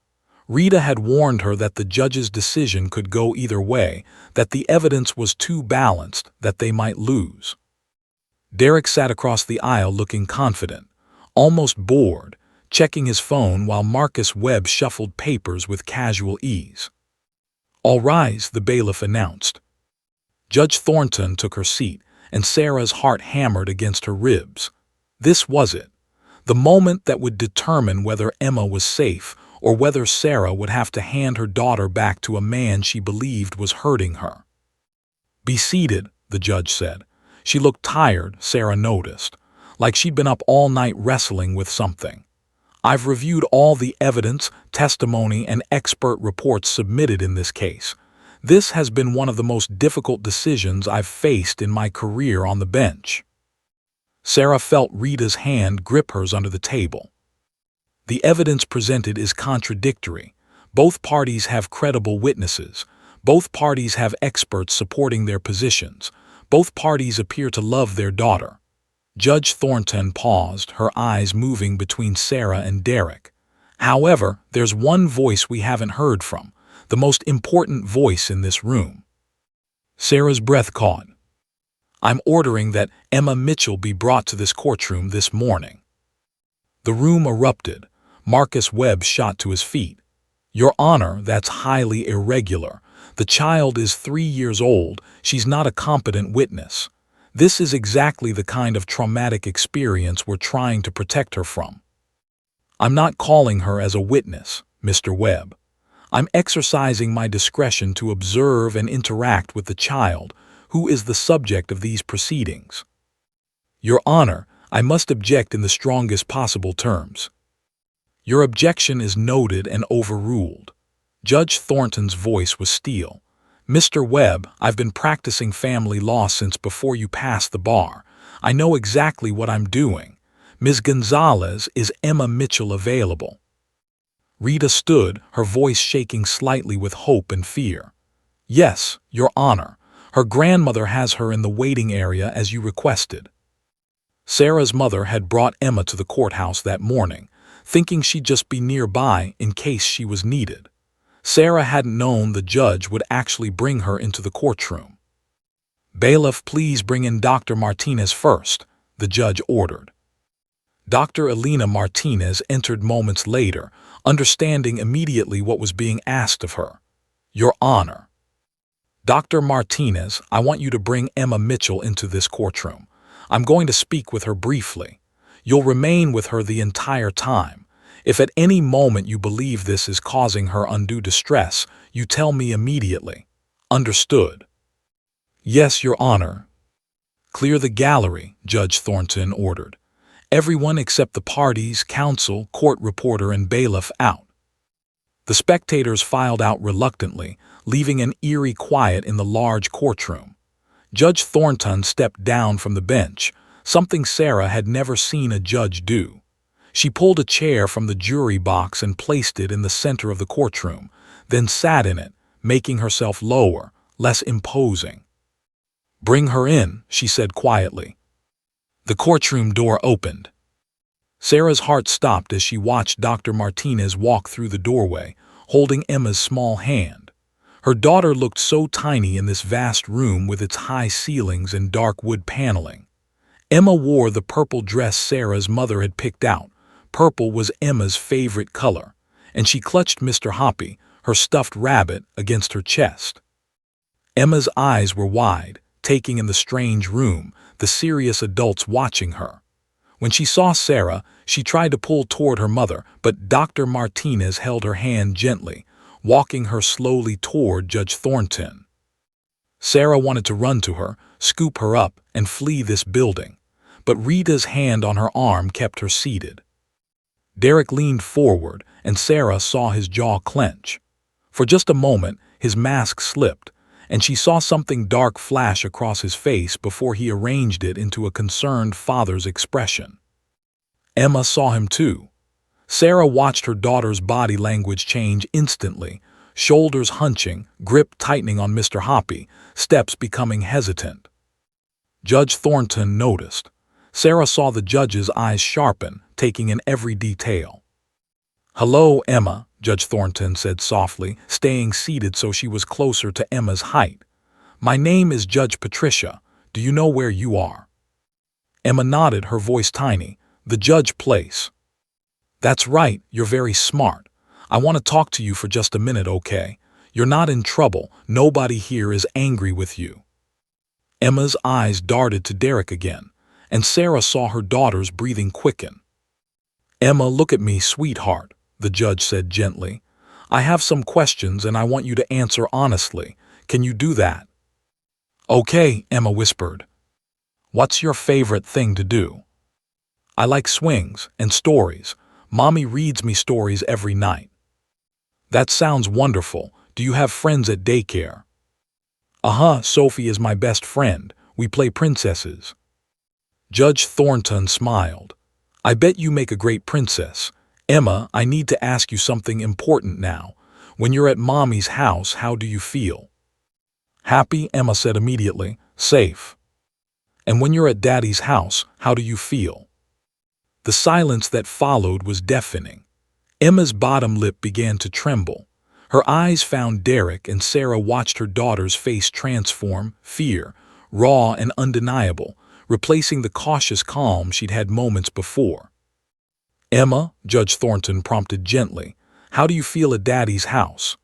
A: Rita had warned her that the judge's decision could go either way, that the evidence was too balanced, that they might lose. Derek sat across the aisle looking confident, almost bored, checking his phone while Marcus Webb shuffled papers with casual ease. "All rise," the bailiff announced. Judge Thornton took her seat, and Sarah's heart hammered against her ribs. This was it, the moment that would determine whether Emma was safe or whether Sarah would have to hand her daughter back to a man she believed was hurting her. "Be seated," the judge said. She looked tired, Sarah noticed, like she'd been up all night wrestling with something. "I've reviewed all the evidence, testimony, and expert reports submitted in this case. This has been one of the most difficult decisions I've faced in my career on the bench." Sarah felt Rita's hand grip hers under the table. "The evidence presented is contradictory. Both parties have credible witnesses. Both parties have experts supporting their positions. Both parties appear to love their daughter." Judge Thornton paused, her eyes moving between Sarah and Derek. "However, there's one voice we haven't heard from, the most important voice in this room." Sarah's breath caught. "I'm ordering that Emma Mitchell be brought to this courtroom this morning." The room erupted. Marcus Webb shot to his feet. "Your Honor, that's highly irregular. The child is 3 years old. She's not a competent witness. This is exactly the kind of traumatic experience we're trying to protect her from." "I'm not calling her as a witness, Mr. Webb. I'm exercising my discretion to observe and interact with the child, who is the subject of these proceedings." "Your Honor, I must object in the strongest possible terms." "Your objection is noted and overruled." Judge Thornton's voice was steel. "Mr. Webb, I've been practicing family law since before you passed the bar. I know exactly what I'm doing. Ms. Gonzalez, is Emma Mitchell available?" Rita stood, her voice shaking slightly with hope and fear. "Yes, Your Honor. Her grandmother has her in the waiting area as you requested." Sarah's mother had brought Emma to the courthouse that morning, thinking she'd just be nearby in case she was needed. Sarah hadn't known the judge would actually bring her into the courtroom. "Bailiff, please bring in Dr. Martinez first," the judge ordered. Dr. Elena Martinez entered moments later, understanding immediately what was being asked of her. "Your Honor." "Dr. Martinez, I want you to bring Emma Mitchell into this courtroom. I'm going to speak with her briefly. You'll remain with her the entire time. If at any moment you believe this is causing her undue distress, you tell me immediately. Understood?" "Yes, Your Honor." "Clear the gallery," Judge Thornton ordered. "Everyone except the parties, counsel, court reporter, and bailiff out." The spectators filed out reluctantly, leaving an eerie quiet in the large courtroom. Judge Thornton stepped down from the bench, something Sarah had never seen a judge do. She pulled a chair from the jury box and placed it in the center of the courtroom, then sat in it, making herself lower, less imposing. "Bring her in," she said quietly. The courtroom door opened. Sarah's heart stopped as she watched Dr. Martinez walk through the doorway, holding Emma's small hand. Her daughter looked so tiny in this vast room with its high ceilings and dark wood paneling. Emma wore the purple dress Sarah's mother had picked out. Purple was Emma's favorite color, and she clutched Mr. Hoppy, her stuffed rabbit, against her chest. Emma's eyes were wide, taking in the strange room, the serious adults watching her. When she saw Sarah, she tried to pull toward her mother, but Dr. Martinez held her hand gently, walking her slowly toward Judge Thornton. Sarah wanted to run to her, scoop her up, and flee this building, but Rita's hand on her arm kept her seated. Derek leaned forward, and Sarah saw his jaw clench. For just a moment, his mask slipped, and she saw something dark flash across his face before he arranged it into a concerned father's expression. Emma saw him too. Sarah watched her daughter's body language change instantly, shoulders hunching, grip tightening on Mr. Hoppy, steps becoming hesitant. Judge Thornton noticed. Sarah saw the judge's eyes sharpen, taking in every detail. "Hello, Emma," Judge Thornton said softly, staying seated so she was closer to Emma's height. "My name is Judge Patricia. Do you know where you are?" Emma nodded, her voice tiny. "The judge place." "That's right, you're very smart. I want to talk to you for just a minute, okay? You're not in trouble. Nobody here is angry with you." Emma's eyes darted to Derek again, and Sarah saw her daughter's breathing quicken. "Emma, look at me, sweetheart," the judge said gently. "I have some questions and I want you to answer honestly. Can you do that?" "Okay," Emma whispered. "What's your favorite thing to do?" "I like swings and stories. Mommy reads me stories every night." "That sounds wonderful. Do you have friends at daycare?" Sophie is my best friend. We play princesses." Judge Thornton smiled. "I bet you make a great princess. Emma, I need to ask you something important now. When you're at Mommy's house, how do you feel?" "Happy," Emma said immediately. "Safe." "And when you're at Daddy's house, how do you feel?" The silence that followed was deafening. Emma's bottom lip began to tremble. Her eyes found Derek, and Sarah watched her daughter's face transform, fear, raw and undeniable, replacing the cautious calm she'd had moments before. "Emma," Judge Thornton prompted gently, "how do you feel at Daddy's house?"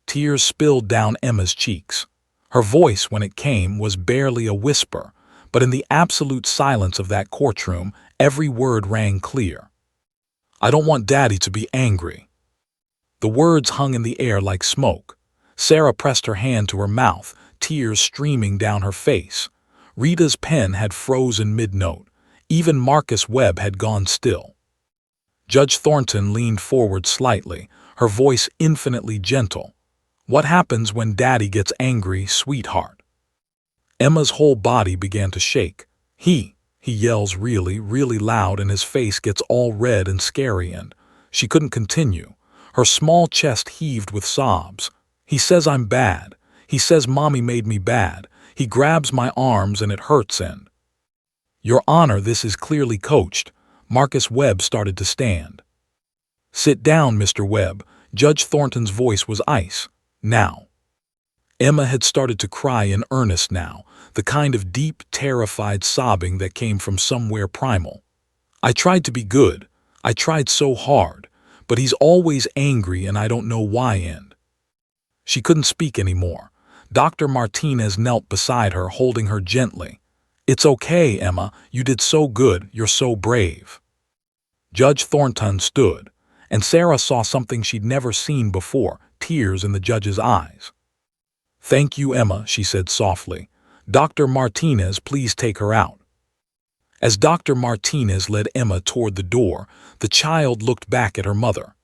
A: Tears spilled down Emma's cheeks. Her voice, when it came, was barely a whisper, but in the absolute silence of that courtroom, every word rang clear. "I don't want Daddy to be angry." The words hung in the air like smoke. Sarah pressed her hand to her mouth, tears streaming down her face. Rita's pen had frozen mid-note. Even Marcus Webb had gone still. Judge Thornton leaned forward slightly, her voice infinitely gentle. "What happens when Daddy gets angry, sweetheart?" Emma's whole body began to shake. He yells really, really loud, and his face gets all red and scary, and she couldn't continue. Her small chest heaved with sobs. "He says I'm bad. He says Mommy made me bad. He grabs my arms and it hurts, and—" "Your Honor, this is clearly coached." Marcus Webb started to stand. "Sit down, Mr. Webb." Judge Thornton's voice was ice. "Now." Emma had started to cry in earnest now, the kind of deep, terrified sobbing that came from somewhere primal. "I tried to be good. I tried so hard. But he's always angry and I don't know why." And she couldn't speak anymore. Dr. Martinez knelt beside her, holding her gently. "It's okay, Emma. You did so good. You're so brave." Judge Thornton stood, and Sarah saw something she'd never seen before, tears in the judge's eyes. "Thank you, Emma," she said softly. "Dr. Martinez, please take her out." As Dr. Martinez led Emma toward the door, the child looked back at her mother.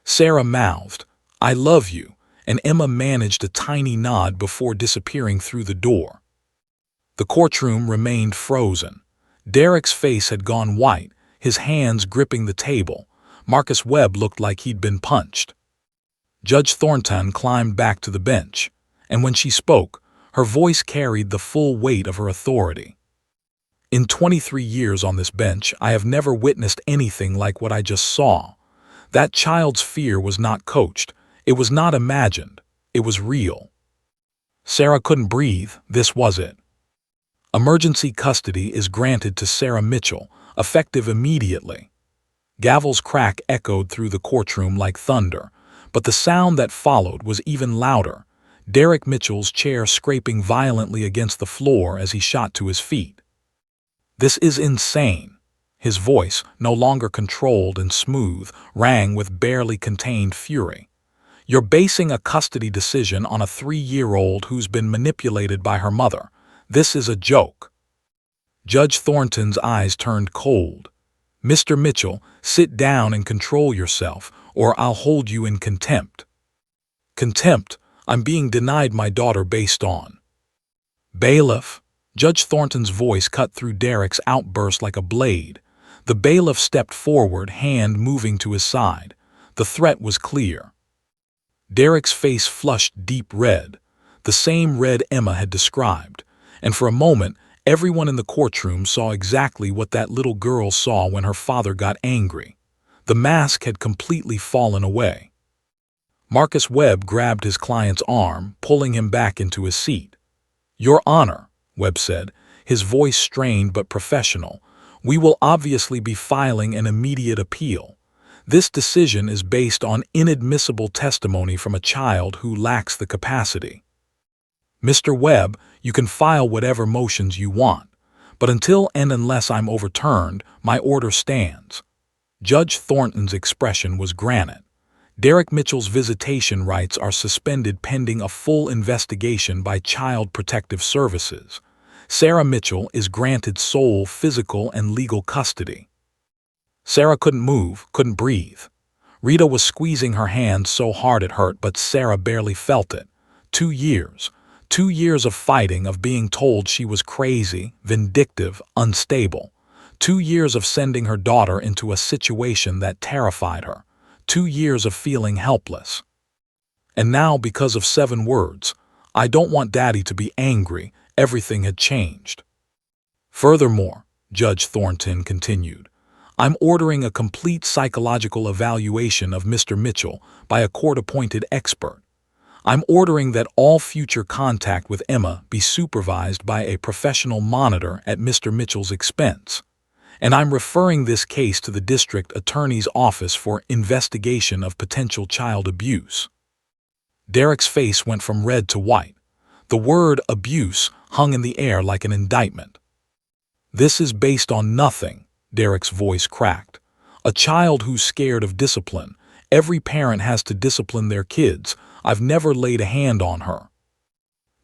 A: Sarah mouthed, "I love you," and Emma managed a tiny nod before disappearing through the door. The courtroom remained frozen. Derek's face had gone white, his hands gripping the table. Marcus Webb looked like he'd been punched. Judge Thornton climbed back to the bench, and when she spoke, her voice carried the full weight of her authority. "In 23 years on this bench, I have never witnessed anything like what I just saw. That child's fear was not coached. It was not imagined. It was real." Sarah couldn't breathe. This was it. Emergency custody is granted to Sarah Mitchell, effective immediately. Gavel's crack echoed through the courtroom like thunder, but the sound that followed was even louder, Derek Mitchell's chair scraping violently against the floor as he shot to his feet. "This is insane." His voice, no longer controlled and smooth, rang with barely contained fury. "You're basing a custody decision on a 3-year-old who's been manipulated by her mother. This is a joke." Judge Thornton's eyes turned cold. "Mr. Mitchell, sit down and control yourself, or I'll hold you in contempt." "Contempt? I'm being denied my daughter based on." "Bailiff." Judge Thornton's voice cut through Derek's outburst like a blade. The bailiff stepped forward, hand moving to his side. The threat was clear. Derek's face flushed deep red, the same red Emma had described, and for a moment, everyone in the courtroom saw exactly what that little girl saw when her father got angry. The mask had completely fallen away. Marcus Webb grabbed his client's arm, pulling him back into his seat. "Your Honor," Webb said, his voice strained but professional, "we will obviously be filing an immediate appeal. This decision is based on inadmissible testimony from a child who lacks the capacity." "Mr. Webb, you can file whatever motions you want, but until and unless I'm overturned, my order stands." Judge Thornton's expression was granite. Derek Mitchell's visitation rights are suspended pending a full investigation by Child Protective Services. Sarah Mitchell is granted sole physical and legal custody. Sarah couldn't move, couldn't breathe. Rita was squeezing her hand so hard it hurt, but Sarah barely felt it. 2 years. 2 years of fighting, of being told she was crazy, vindictive, unstable. 2 years of sending her daughter into a situation that terrified her. 2 years of feeling helpless. And now, because of 7 words, "I don't want Daddy to be angry," everything had changed. "Furthermore," Judge Thornton continued, "I'm ordering a complete psychological evaluation of Mr. Mitchell by a court-appointed expert. I'm ordering that all future contact with Emma be supervised by a professional monitor at Mr. Mitchell's expense. And I'm referring this case to the district attorney's office for investigation of potential child abuse." Derek's face went from red to white. The word abuse hung in the air like an indictment. "This is based on nothing," Derek's voice cracked. "A child who's scared of discipline. Every parent has to discipline their kids. I've never laid a hand on her."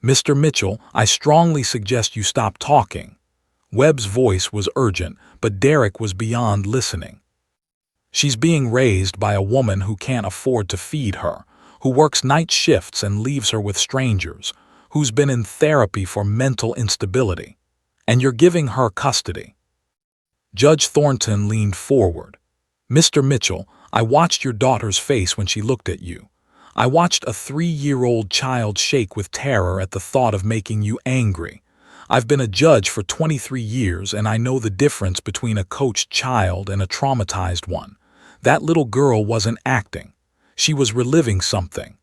A: "Mr. Mitchell, I strongly suggest you stop talking." Webb's voice was urgent, but Derek was beyond listening. "She's being raised by a woman who can't afford to feed her, who works night shifts and leaves her with strangers, who's been in therapy for mental instability. And you're giving her custody." Judge Thornton leaned forward. "Mr. Mitchell, I watched your daughter's face when she looked at you. I watched a 3-year-old child shake with terror at the thought of making you angry. I've been a judge for 23 years, and I know the difference between a coached child and a traumatized one. That little girl wasn't acting. She was reliving something."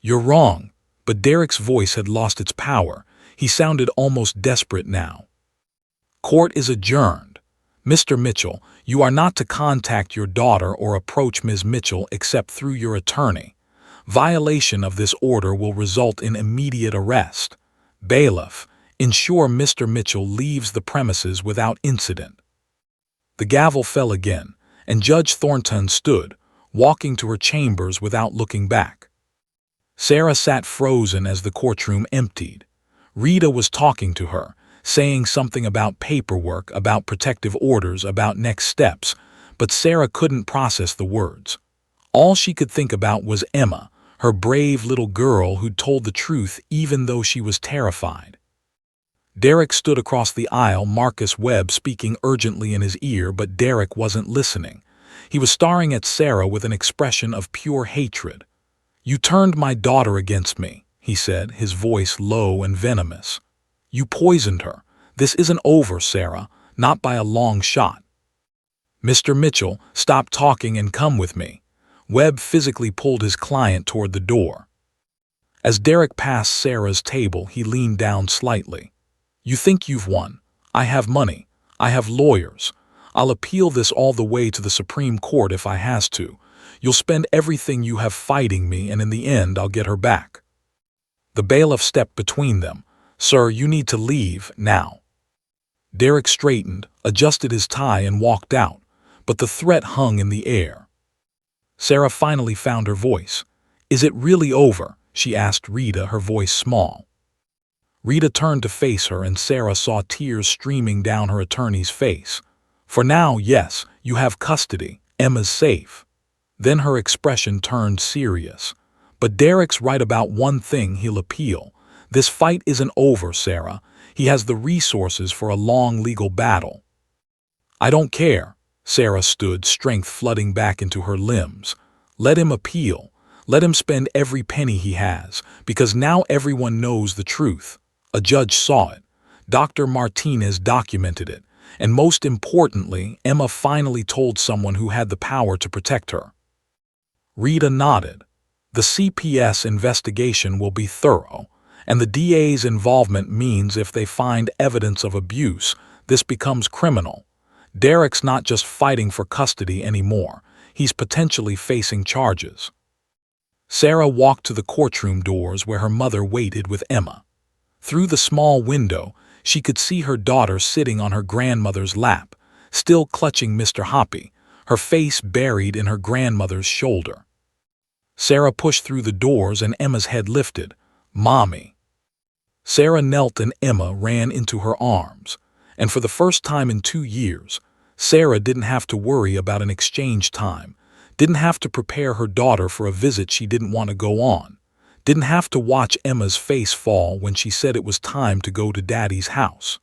A: "You're wrong." But Derek's voice had lost its power. He sounded almost desperate now. "Court is adjourned. Mr. Mitchell, you are not to contact your daughter or approach Ms. Mitchell except through your attorney. Violation of this order will result in immediate arrest. Bailiff, ensure Mr. Mitchell leaves the premises without incident." The gavel fell again, and Judge Thornton stood, walking to her chambers without looking back. Sarah sat frozen as the courtroom emptied. Rita was talking to her, saying something about paperwork, about protective orders, about next steps, but Sarah couldn't process the words. All she could think about was Emma, her brave little girl who'd told the truth even though she was terrified. Derek stood across the aisle, Marcus Webb speaking urgently in his ear, but Derek wasn't listening. He was staring at Sarah with an expression of pure hatred. "You turned my daughter against me," he said, his voice low and venomous. "You poisoned her. This isn't over, Sarah, not by a long shot." "Mr. Mitchell, stop talking and come with me." Webb physically pulled his client toward the door. As Derek passed Sarah's table, he leaned down slightly. You think you've won. I have money. I have lawyers. I'll appeal this all the way to the Supreme Court if I has to. You'll spend everything you have fighting me, and in the end I'll get her back. The bailiff stepped between them. Sir, you need to leave now. Derek straightened, adjusted his tie, and walked out, but the threat hung in the air. Sarah finally found her voice. Is it really over? She asked Rita, her voice small. Rita turned to face her, and Sarah saw tears streaming down her attorney's face. For now, yes, you have custody. Emma's safe. Then her expression turned serious. But Derek's right about one thing: he'll appeal. This fight isn't over, Sarah. He has the resources for a long legal battle. I don't care. Sarah stood, strength flooding back into her limbs. Let him appeal. Let him spend every penny he has, because now everyone knows the truth. A judge saw it. Dr. Martinez documented it. And most importantly, Emma finally told someone who had the power to protect her. Rita nodded. The CPS investigation will be thorough, and the DA's involvement means if they find evidence of abuse, this becomes criminal. Derek's not just fighting for custody anymore. He's potentially facing charges. Sarah walked to the courtroom doors where her mother waited with Emma. Through the small window, she could see her daughter sitting on her grandmother's lap, still clutching Mr. Hoppy, her face buried in her grandmother's shoulder. Sarah pushed through the doors and Emma's head lifted. Mommy. Sarah knelt and Emma ran into her arms. And for the first time in 2 years, Sarah didn't have to worry about an exchange time, didn't have to prepare her daughter for a visit she didn't want to go on, didn't have to watch Emma's face fall when she said it was time to go to Daddy's house.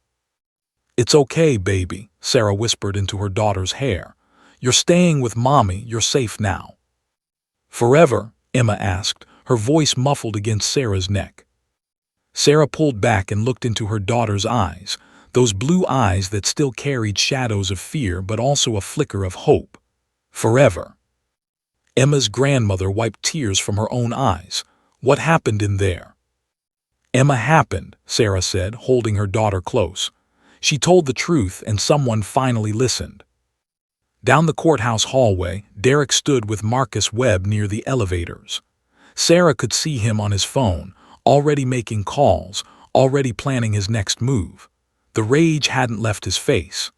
A: It's okay, baby, Sarah whispered into her daughter's hair. You're staying with Mommy, you're safe now. Forever? Emma asked, her voice muffled against Sarah's neck. Sarah pulled back and looked into her daughter's eyes, those blue eyes that still carried shadows of fear but also a flicker of hope. Forever. Emma's grandmother wiped tears from her own eyes. What happened in there? Emma happened, Sarah said, holding her daughter close. She told the truth and someone finally listened. Down the courthouse hallway, Derek stood with Marcus Webb near the elevators. Sarah could see him on his phone, already making calls, already planning his next move. The rage hadn't left his face.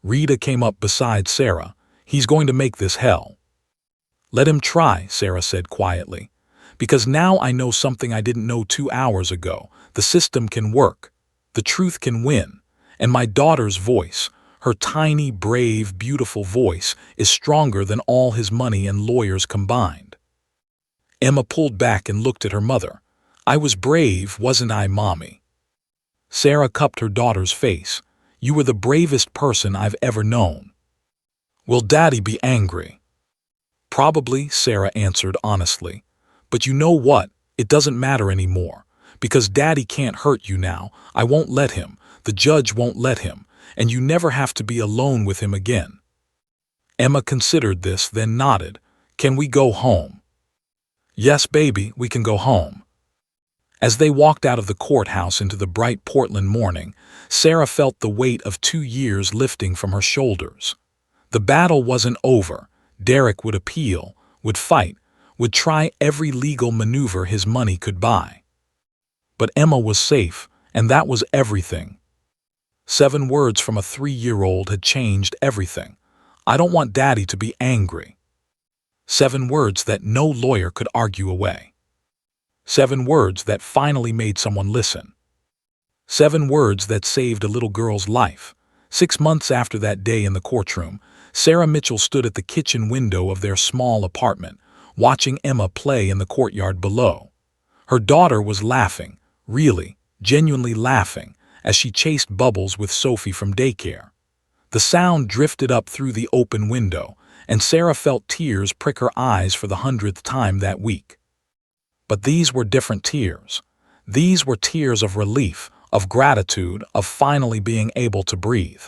A: Rita came up beside Sarah. He's going to make this hell. Let him try, Sarah said quietly. Because now I know something I didn't know 2 hours ago. The system can work. The truth can win. And my daughter's voice, her tiny, brave, beautiful voice, is stronger than all his money and lawyers combined. Emma pulled back and looked at her mother. I was brave, wasn't I, Mommy? Sarah cupped her daughter's face. You were the bravest person I've ever known. Will Daddy be angry? Probably, Sarah answered honestly. But you know what? It doesn't matter anymore. Because Daddy can't hurt you now. I won't let him. The judge won't let him. And you never have to be alone with him again. Emma considered this, then nodded. Can we go home? Yes, baby, we can go home. As they walked out of the courthouse into the bright Portland morning, Sarah felt the weight of 2 years lifting from her shoulders. The battle wasn't over. Derek would appeal, would fight, would try every legal maneuver his money could buy. But Emma was safe, and that was everything. 7 words from a 3-year-old had changed everything. I don't want Daddy to be angry. 7 words that no lawyer could argue away. 7 words that finally made someone listen. 7 words that saved a little girl's life. 6 months after that day in the courtroom, Sarah Mitchell stood at the kitchen window of their small apartment, watching Emma play in the courtyard below. Her daughter was laughing, really, genuinely laughing, as she chased Bubbles with Sophie from daycare. The sound drifted up through the open window, and Sarah felt tears prick her eyes for the 100th time that week. But these were different tears. These were tears of relief, of gratitude, of finally being able to breathe.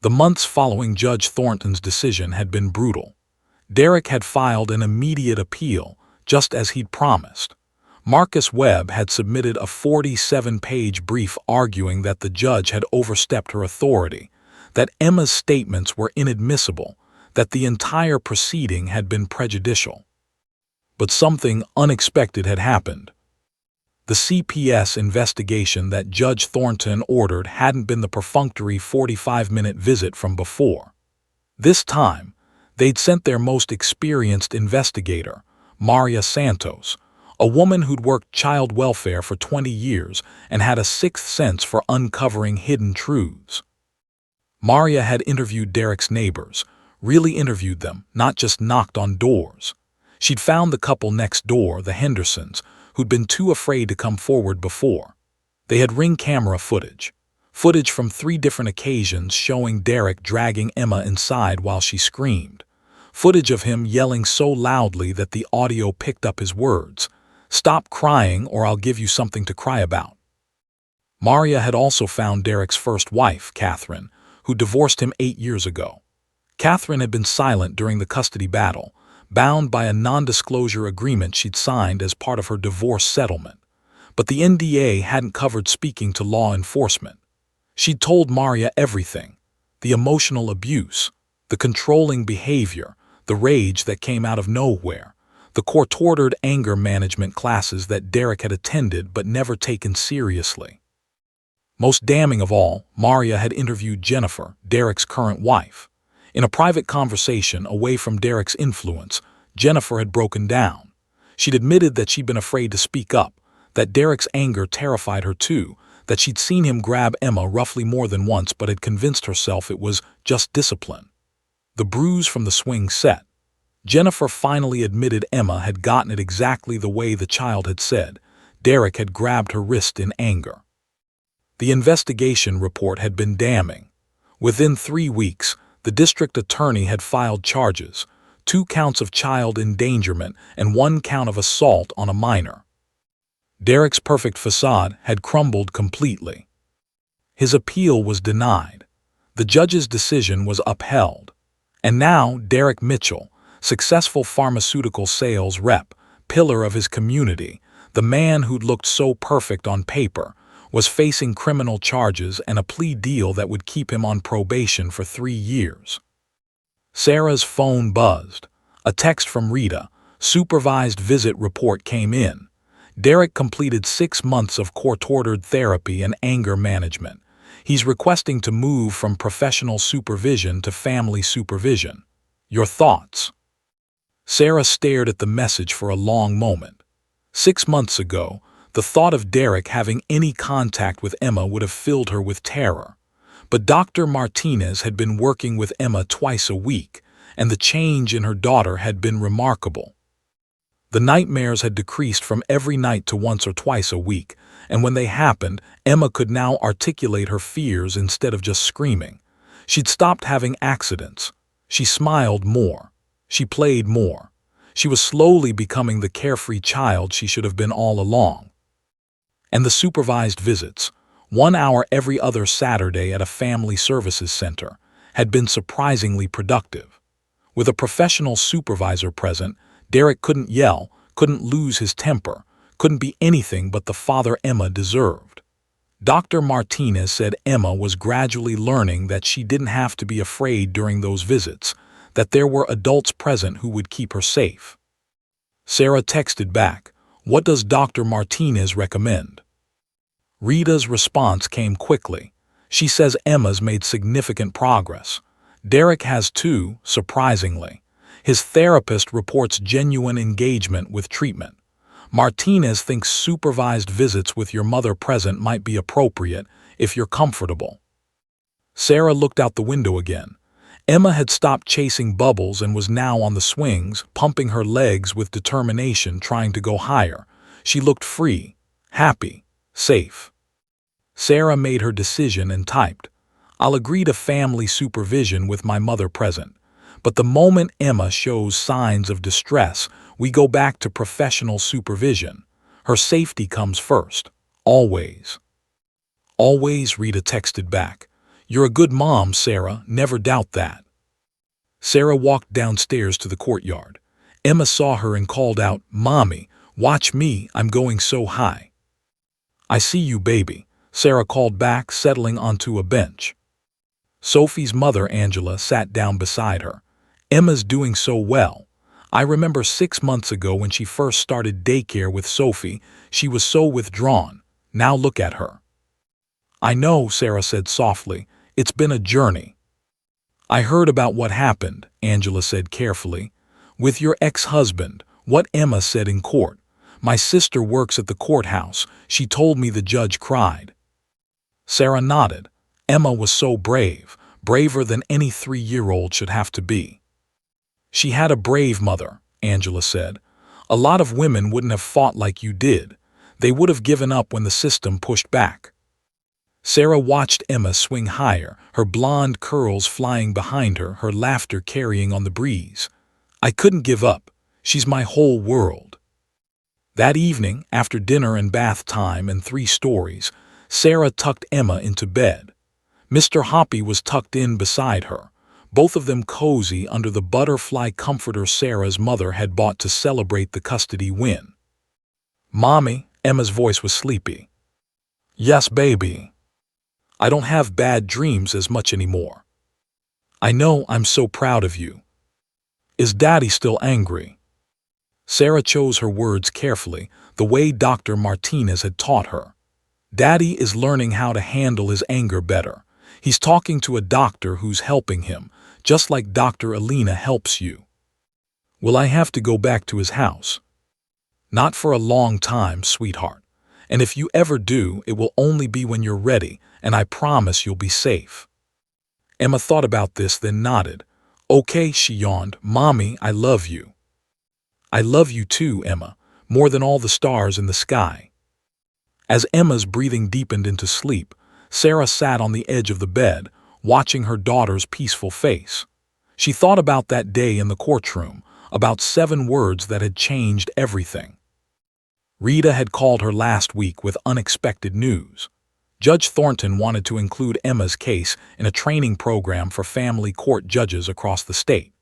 A: The months following Judge Thornton's decision had been brutal. Derek had filed an immediate appeal, just as he'd promised. Marcus Webb had submitted a 47-page brief arguing that the judge had overstepped her authority, that Emma's statements were inadmissible, that the entire proceeding had been prejudicial. But something unexpected had happened. The CPS investigation that Judge Thornton ordered hadn't been the perfunctory 45-minute visit from before. This time, they'd sent their most experienced investigator, Maria Santos, a woman who'd worked child welfare for 20 years and had a sixth sense for uncovering hidden truths. Maria had interviewed Derek's neighbors, really interviewed them, not just knocked on doors. She'd found the couple next door, the Hendersons, who'd been too afraid to come forward before. They had ring camera footage from 3 different occasions showing Derek dragging Emma inside while she screamed, footage of him yelling so loudly that the audio picked up his words, "Stop crying or I'll give you something to cry about." Maria had also found Derek's first wife, Catherine, who divorced him 8 years ago. Catherine had been silent during the custody battle, bound by a non-disclosure agreement she'd signed as part of her divorce settlement. But the NDA hadn't covered speaking to law enforcement. She'd told Maria everything: the emotional abuse, the controlling behavior, the rage that came out of nowhere, the court-ordered anger management classes that Derek had attended but never taken seriously. Most damning of all, Maria had interviewed Jennifer, Derek's current wife. In a private conversation away from Derek's influence, Jennifer had broken down. She'd admitted that she'd been afraid to speak up, that Derek's anger terrified her too, that she'd seen him grab Emma roughly more than once but had convinced herself it was just discipline. The bruise from the swing set. Jennifer finally admitted Emma had gotten it exactly the way the child had said. Derek had grabbed her wrist in anger. The investigation report had been damning. Within 3 weeks, the district attorney had filed charges, 2 counts of child endangerment and 1 count of assault on a minor. Derek's perfect facade had crumbled completely. His appeal was denied. The judge's decision was upheld. And now Derek Mitchell, successful pharmaceutical sales rep, pillar of his community, the man who'd looked so perfect on paper, was facing criminal charges and a plea deal that would keep him on probation for 3 years. Sarah's phone buzzed. A text from Rita, supervised visit report came in. Derek completed 6 months of court-ordered therapy and anger management. He's requesting to move from professional supervision to family supervision. Your thoughts? Sarah stared at the message for a long moment. 6 months ago, the thought of Derek having any contact with Emma would have filled her with terror. But Dr. Martinez had been working with Emma twice a week, and the change in her daughter had been remarkable. The nightmares had decreased from every night to once or twice a week, and when they happened, Emma could now articulate her fears instead of just screaming. She'd stopped having accidents. She smiled more. She played more. She was slowly becoming the carefree child she should have been all along. And the supervised visits, 1 hour every other Saturday at a family services center, had been surprisingly productive. With a professional supervisor present, Derek couldn't yell, couldn't lose his temper, couldn't be anything but the father Emma deserved. Dr. Martinez said Emma was gradually learning that she didn't have to be afraid during those visits, that there were adults present who would keep her safe. Sarah texted back, "What does Dr. Martinez recommend?" Rita's response came quickly. She says Emma's made significant progress. Derek has too, surprisingly. His therapist reports genuine engagement with treatment. Martinez thinks supervised visits with your mother present might be appropriate if you're comfortable. Sarah looked out the window again. Emma had stopped chasing bubbles and was now on the swings, pumping her legs with determination, trying to go higher. She looked free, happy, safe. Sarah made her decision and typed, "I'll agree to family supervision with my mother present. But the moment Emma shows signs of distress, we go back to professional supervision. Her safety comes first. Always." "Always," Rita texted back. "You're a good mom, Sarah, never doubt that." Sarah walked downstairs to the courtyard. Emma saw her and called out, "Mommy, Watch me, I'm going so high. I see you, baby, Sarah called back, settling onto a bench. Sophie's mother, Angela, sat down beside her. Emma's doing so well. I remember 6 months ago when she first started daycare with Sophie, she was so withdrawn. Now look at her. I know, Sarah said softly. It's been a journey. I heard about what happened, Angela said carefully. With your ex-husband, what Emma said in court. My sister works at the courthouse. She told me the judge cried. Sarah nodded. Emma was so brave, braver than any 3-year-old should have to be. She had a brave mother, Angela said. A lot of women wouldn't have fought like you did. They would have given up when the system pushed back. Sarah watched Emma swing higher, her blonde curls flying behind her, her laughter carrying on the breeze. I couldn't give up. She's my whole world. That evening, after dinner and bath time and 3 stories, Sarah tucked Emma into bed. Mr. Hoppy was tucked in beside her, both of them cozy under the butterfly comforter Sarah's mother had bought to celebrate the custody win. Mommy, Emma's voice was sleepy. Yes, baby. I don't have bad dreams as much anymore. I know, I'm so proud of you. Is Daddy still angry? Sarah chose her words carefully, the way Dr. Martinez had taught her. Daddy is learning how to handle his anger better. He's talking to a doctor who's helping him, just like Dr. Alina helps you. Will I have to go back to his house? Not for a long time, sweetheart. And if you ever do, it will only be when you're ready, and I promise you'll be safe. Emma thought about this, then nodded. Okay, she yawned. Mommy, I love you. I love you too, Emma, more than all the stars in the sky. As Emma's breathing deepened into sleep, Sarah sat on the edge of the bed, watching her daughter's peaceful face. She thought about that day in the courtroom, about 7 words that had changed everything. Rita had called her last week with unexpected news. Judge Thornton wanted to include Emma's case in a training program for family court judges across the state.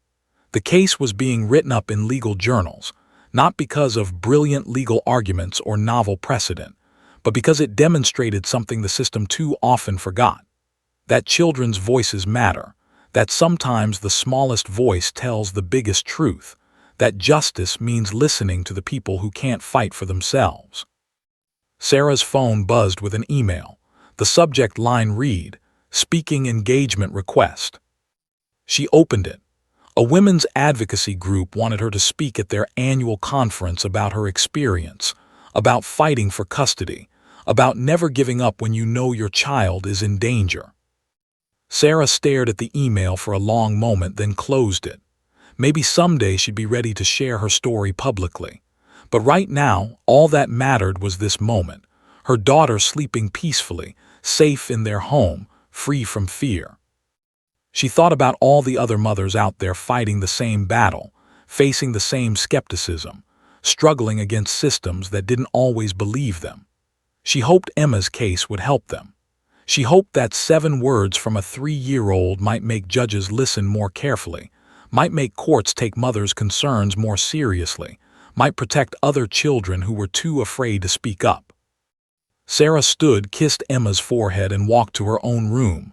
A: The case was being written up in legal journals, not because of brilliant legal arguments or novel precedent, but because it demonstrated something the system too often forgot. That children's voices matter, that sometimes the smallest voice tells the biggest truth, that justice means listening to the people who can't fight for themselves. Sarah's phone buzzed with an email. The subject line read, "Speaking engagement request." She opened it. A women's advocacy group wanted her to speak at their annual conference about her experience, about fighting for custody, about never giving up when you know your child is in danger. Sarah stared at the email for a long moment, then closed it. Maybe someday she'd be ready to share her story publicly. But right now, all that mattered was this moment, her daughter sleeping peacefully, safe in their home, free from fear. She thought about all the other mothers out there fighting the same battle, facing the same skepticism, struggling against systems that didn't always believe them. She hoped Emma's case would help them. She hoped that 7 words from a 3-year-old might make judges listen more carefully, might make courts take mothers' concerns more seriously, might protect other children who were too afraid to speak up. Sarah stood, kissed Emma's forehead, and walked to her own room.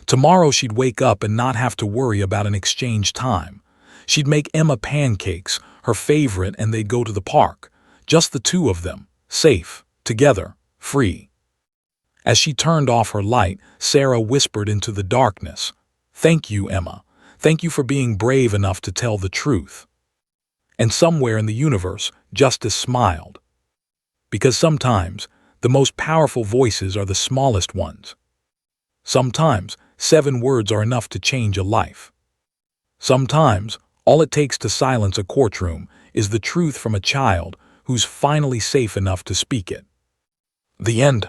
A: Tomorrow she'd wake up and not have to worry about an exchange time. She'd make Emma pancakes, her favorite, and they'd go to the park. Just the 2 of them, safe, together, free. As she turned off her light, Sarah whispered into the darkness, "Thank you, Emma. Thank you for being brave enough to tell the truth." And somewhere in the universe, justice smiled. Because sometimes, the most powerful voices are the smallest ones. Sometimes, 7 words are enough to change a life. Sometimes, all it takes to silence a courtroom is the truth from a child who's finally safe enough to speak it. The end.